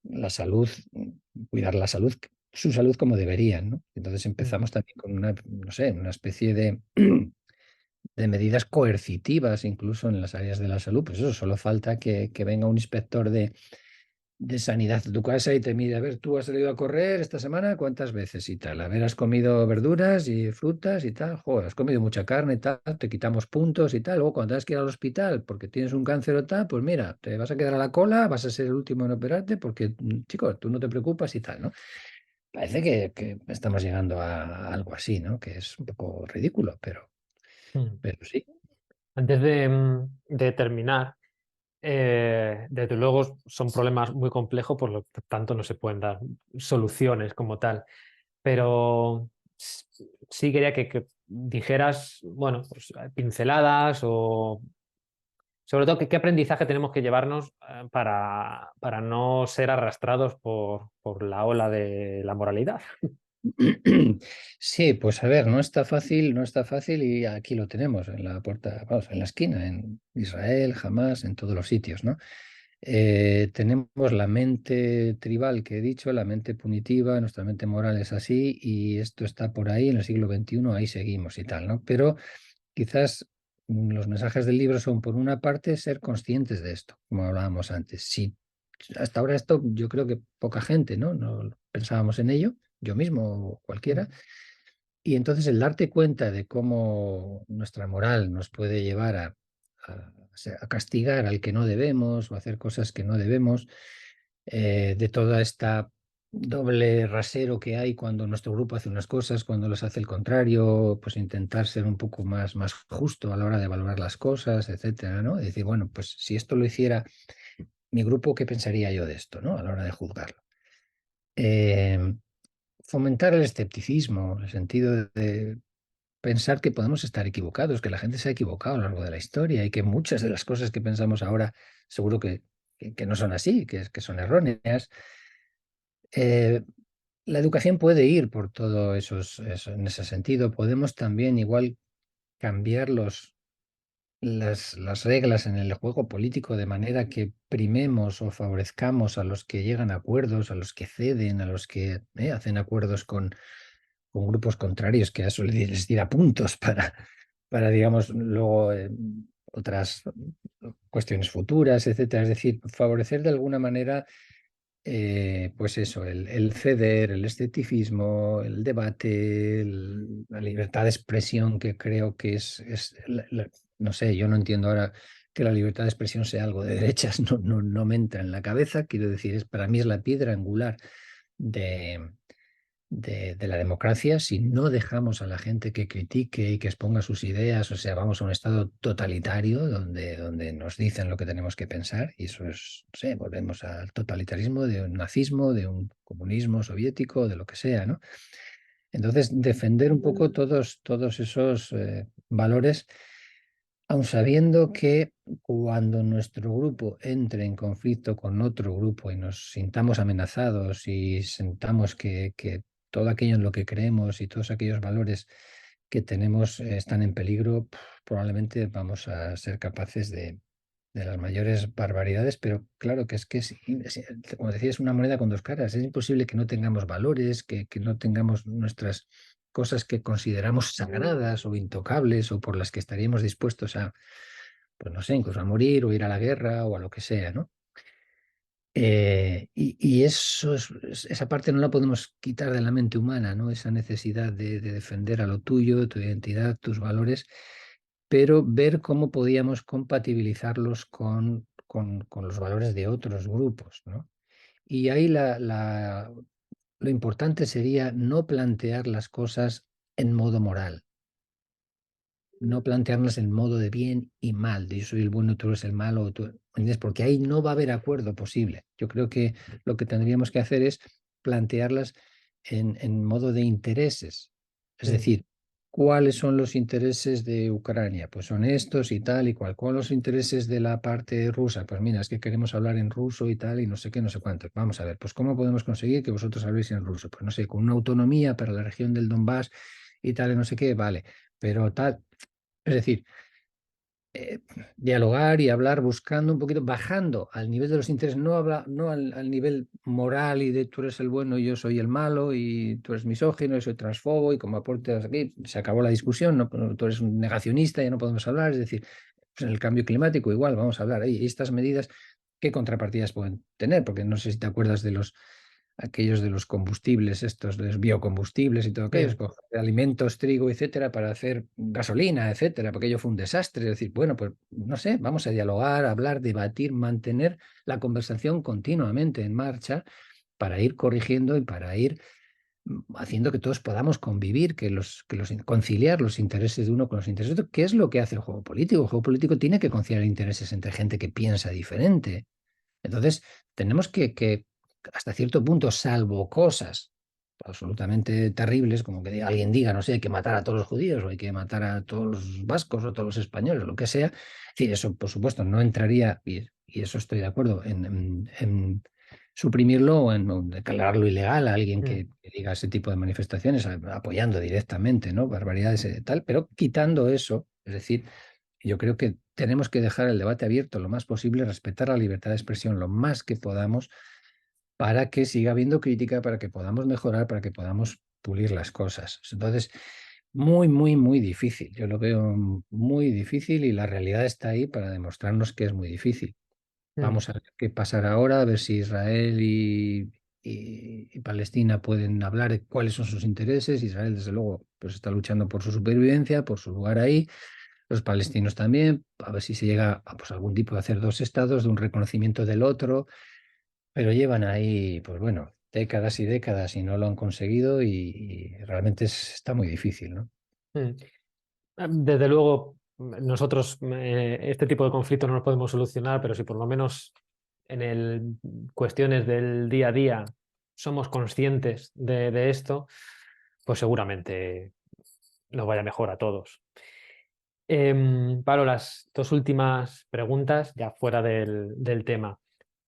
Speaker 1: la salud, cuidar la salud, su salud como deberían, ¿no? Entonces
Speaker 2: Mm.
Speaker 1: empezamos también con una, no sé, una especie de medidas coercitivas incluso en las áreas de la salud. Pues eso, solo falta que venga un inspector de sanidad a tu casa y te mire, a ver, tú has salido a correr esta semana, ¿cuántas veces y tal? A ver, has comido verduras y frutas y tal, joder, has comido mucha carne y tal, te quitamos puntos y tal. Luego cuando tengas que ir al hospital porque tienes un cáncer o tal, pues mira, te vas a quedar a la cola, vas a ser el último en operarte porque, chico, tú no te preocupas y tal, ¿no? Parece que estamos llegando a algo así, ¿no? Que es un poco ridículo,
Speaker 2: Mm.
Speaker 1: pero sí.
Speaker 2: Antes de terminar, desde luego son problemas muy complejos, por lo tanto no se pueden dar soluciones como tal. Pero sí quería que dijeras, bueno, pues pinceladas o sobre todo qué aprendizaje tenemos que llevarnos para no ser arrastrados por la ola de la moralidad.
Speaker 1: Sí, pues a ver, no está fácil, no está fácil y aquí lo tenemos en la puerta, vamos, en la esquina, en Israel, Hamas, en todos los sitios, ¿no? Tenemos la mente tribal que he dicho, la mente punitiva, nuestra mente moral es así y esto está por ahí en el siglo XXI, ahí seguimos y tal, ¿no? Pero quizás los mensajes del libro son, por una parte, ser conscientes de esto, como hablábamos antes. Si hasta ahora esto yo creo que poca gente, ¿no? No pensábamos en ello, yo mismo o cualquiera. Y entonces el darte cuenta de cómo nuestra moral nos puede llevar a castigar al que no debemos o hacer cosas que no debemos, de toda esta doble rasero que hay cuando nuestro grupo hace unas cosas, cuando los hace el contrario, pues intentar ser un poco más justo a la hora de valorar las cosas, etcétera, ¿no? Y decir, bueno, pues si esto lo hiciera mi grupo, ¿qué pensaría yo de esto, ¿no? A la hora de juzgarlo. Eh, Fomentar el escepticismo, el sentido de pensar que podemos estar equivocados, que la gente se ha equivocado a lo largo de la historia y que muchas de las cosas que pensamos ahora seguro que no son así, que son erróneas. Eh, la educación puede ir por todo en ese sentido. Podemos también igual cambiar las reglas en el juego político de manera que primemos o favorezcamos a los que llegan a acuerdos, a los que ceden, a los que hacen acuerdos con grupos contrarios, que a eso les dirá puntos para digamos, luego otras cuestiones futuras, etcétera. Es decir, favorecer de alguna manera, pues eso, el ceder, el escepticismo, el debate, la libertad de expresión, que creo que no sé, yo no entiendo ahora que la libertad de expresión sea algo de derechas, no me entra en la cabeza. Quiero decir, para mí es la piedra angular de, de la democracia. Si no dejamos a la gente que critique y que exponga sus ideas, o sea, vamos a un estado totalitario donde nos dicen lo que tenemos que pensar, y eso es, no sé, volvemos al totalitarismo de un nazismo, de un comunismo soviético, de lo que sea, ¿no? Entonces, defender un poco todos esos valores, aun sabiendo que cuando nuestro grupo entre en conflicto con otro grupo y nos sintamos amenazados y sintamos que todo aquello en lo que creemos y todos aquellos valores que tenemos están en peligro, probablemente vamos a ser capaces de las mayores barbaridades, pero claro como decía, es una moneda con dos caras. Es imposible que no tengamos valores, que no tengamos nuestras cosas que consideramos sagradas o intocables o por las que estaríamos dispuestos a, pues no sé, incluso a morir o ir a la guerra o a lo que sea, ¿no? Y eso esa parte no la podemos quitar de la mente humana, ¿no? Esa necesidad de defender a lo tuyo, tu identidad, tus valores, pero ver cómo podíamos compatibilizarlos con los valores de otros grupos, ¿no? Y ahí lo importante sería no plantear las cosas en modo moral, no plantearlas en modo de bien y mal, de yo soy el bueno, tú eres el malo, ¿entiendes? Porque ahí no va a haber acuerdo posible. Yo creo que lo que tendríamos que hacer es plantearlas en modo de intereses. Es
Speaker 2: Mm.
Speaker 1: decir, ¿cuáles son los intereses de Ucrania? Pues son estos y tal y cual. ¿Cuáles son los intereses de la parte rusa? Pues mira, es que queremos hablar en ruso y tal y no sé qué, no sé cuánto. Vamos a ver, pues ¿cómo podemos conseguir que vosotros habléis en ruso? Pues no sé, con una autonomía para la región del Donbass y tal y no sé qué, vale, pero tal. Es decir, eh, dialogar y hablar buscando un poquito, bajando al nivel de los intereses, no al nivel moral y de tú eres el bueno y yo soy el malo y tú eres misógino y soy transfobo y como aportes aquí, se acabó la discusión, no, tú eres un negacionista, ya no podemos hablar, es decir, pues en el cambio climático igual, vamos a hablar, y estas medidas, ¿qué contrapartidas pueden tener? Porque no sé si te acuerdas de aquellos de los combustibles, estos, de los biocombustibles y todo aquello,
Speaker 2: Sí.
Speaker 1: escoger alimentos, trigo, etcétera, para hacer gasolina, etcétera, porque aquello fue un desastre. Es decir, bueno, pues no sé, vamos a dialogar, hablar, debatir, mantener la conversación continuamente en marcha para ir corrigiendo y para ir haciendo que todos podamos convivir, conciliar los intereses de uno con los intereses de otro, que es lo que hace el juego político. El juego político tiene que conciliar intereses entre gente que piensa diferente. Entonces, tenemos que, hasta cierto punto, salvo cosas absolutamente terribles, como que alguien diga, no sé, hay que matar a todos los judíos o hay que matar a todos los vascos o todos los españoles, o lo que sea. Es decir, eso, por supuesto, no entraría, y eso estoy de acuerdo, en suprimirlo o en declararlo ilegal a alguien
Speaker 2: Mm.
Speaker 1: que diga ese tipo de manifestaciones, apoyando directamente, ¿no? Barbaridades y tal, pero quitando eso, es decir, yo creo que tenemos que dejar el debate abierto lo más posible, respetar la libertad de expresión lo más que podamos para que siga habiendo crítica, para que podamos mejorar, para que podamos pulir las cosas. Entonces, muy, muy, muy difícil. Yo lo veo muy difícil y la realidad está ahí para demostrarnos que es muy difícil.
Speaker 2: Mm.
Speaker 1: Vamos a ver qué pasará ahora, a ver si Israel y Palestina pueden hablar de cuáles son sus intereses. Israel, desde luego, pues está luchando por su supervivencia, por su lugar ahí. Los palestinos también, a ver si se llega a pues, algún tipo de hacer dos estados, de un reconocimiento del otro, pero llevan ahí, pues bueno, décadas y décadas y no lo han conseguido y realmente está muy difícil, ¿no?
Speaker 2: Mm. Desde luego, nosotros este tipo de conflictos no los podemos solucionar, pero si por lo menos en el cuestiones del día a día somos conscientes de esto, pues seguramente nos vaya mejor a todos. Pablo, las dos últimas preguntas, ya fuera del tema.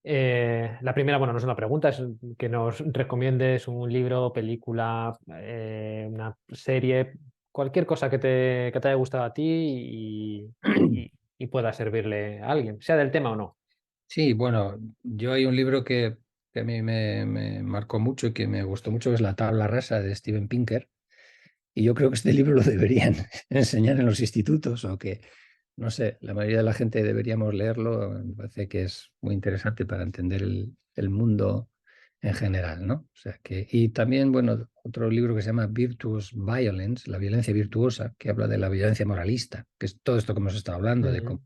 Speaker 2: La primera, bueno, no es una pregunta, es que nos recomiendes un libro, película, una serie, cualquier cosa que te haya gustado a ti y pueda servirle a alguien, sea del tema o no.
Speaker 1: Sí, bueno, yo hay un libro que a mí me marcó mucho y que me gustó mucho, que es La tabla rasa de Steven Pinker. Y yo creo que este libro lo deberían enseñar en los institutos o que, no sé, la mayoría de la gente deberíamos leerlo. Me parece que es muy interesante para entender el mundo en general, ¿no? O sea que, y también, bueno, otro libro que se llama Virtuous Violence, la violencia virtuosa, que habla de la violencia moralista, que es todo esto que hemos estado hablando, de cómo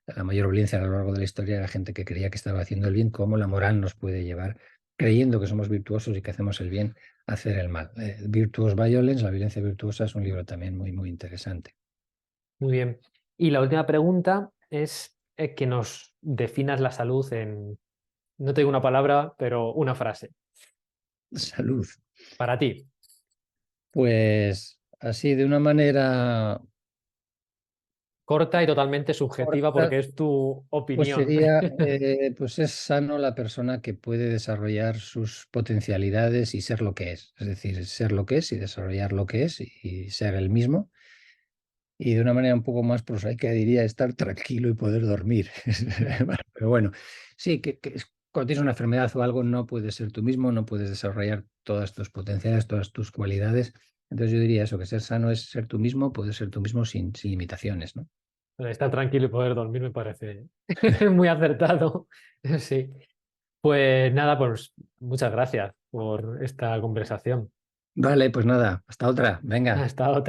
Speaker 2: Mm.
Speaker 1: la mayor violencia a lo largo de la historia era gente que creía que estaba haciendo el bien, cómo la moral nos puede llevar, creyendo que somos virtuosos y que hacemos el bien, a hacer el mal. Virtuous Violence, la violencia virtuosa, es un libro también muy, muy interesante.
Speaker 2: Muy bien. Y la última pregunta es que nos definas la salud en, no te digo una palabra, pero una frase.
Speaker 1: Salud.
Speaker 2: Para ti.
Speaker 1: Pues así, de una manera
Speaker 2: Corta y totalmente subjetiva
Speaker 1: corta,
Speaker 2: porque es tu
Speaker 1: pues
Speaker 2: opinión.
Speaker 1: sería, pues es sano la persona que puede desarrollar sus potencialidades y ser lo que es. Es decir, ser lo que es y desarrollar lo que es y ser el mismo. Y de una manera un poco más prosaica diría estar tranquilo y poder dormir. Pero bueno, sí, cuando tienes una enfermedad o algo no puedes ser tú mismo, no puedes desarrollar todas tus potencialidades, todas tus cualidades. Entonces yo diría eso, que ser sano es ser tú mismo, poder ser tú mismo sin limitaciones, ¿no?
Speaker 2: Estar tranquilo y poder dormir me parece muy acertado. Sí. Pues nada, pues muchas gracias por esta conversación.
Speaker 1: Vale, pues nada, hasta otra. Venga.
Speaker 2: Hasta otra.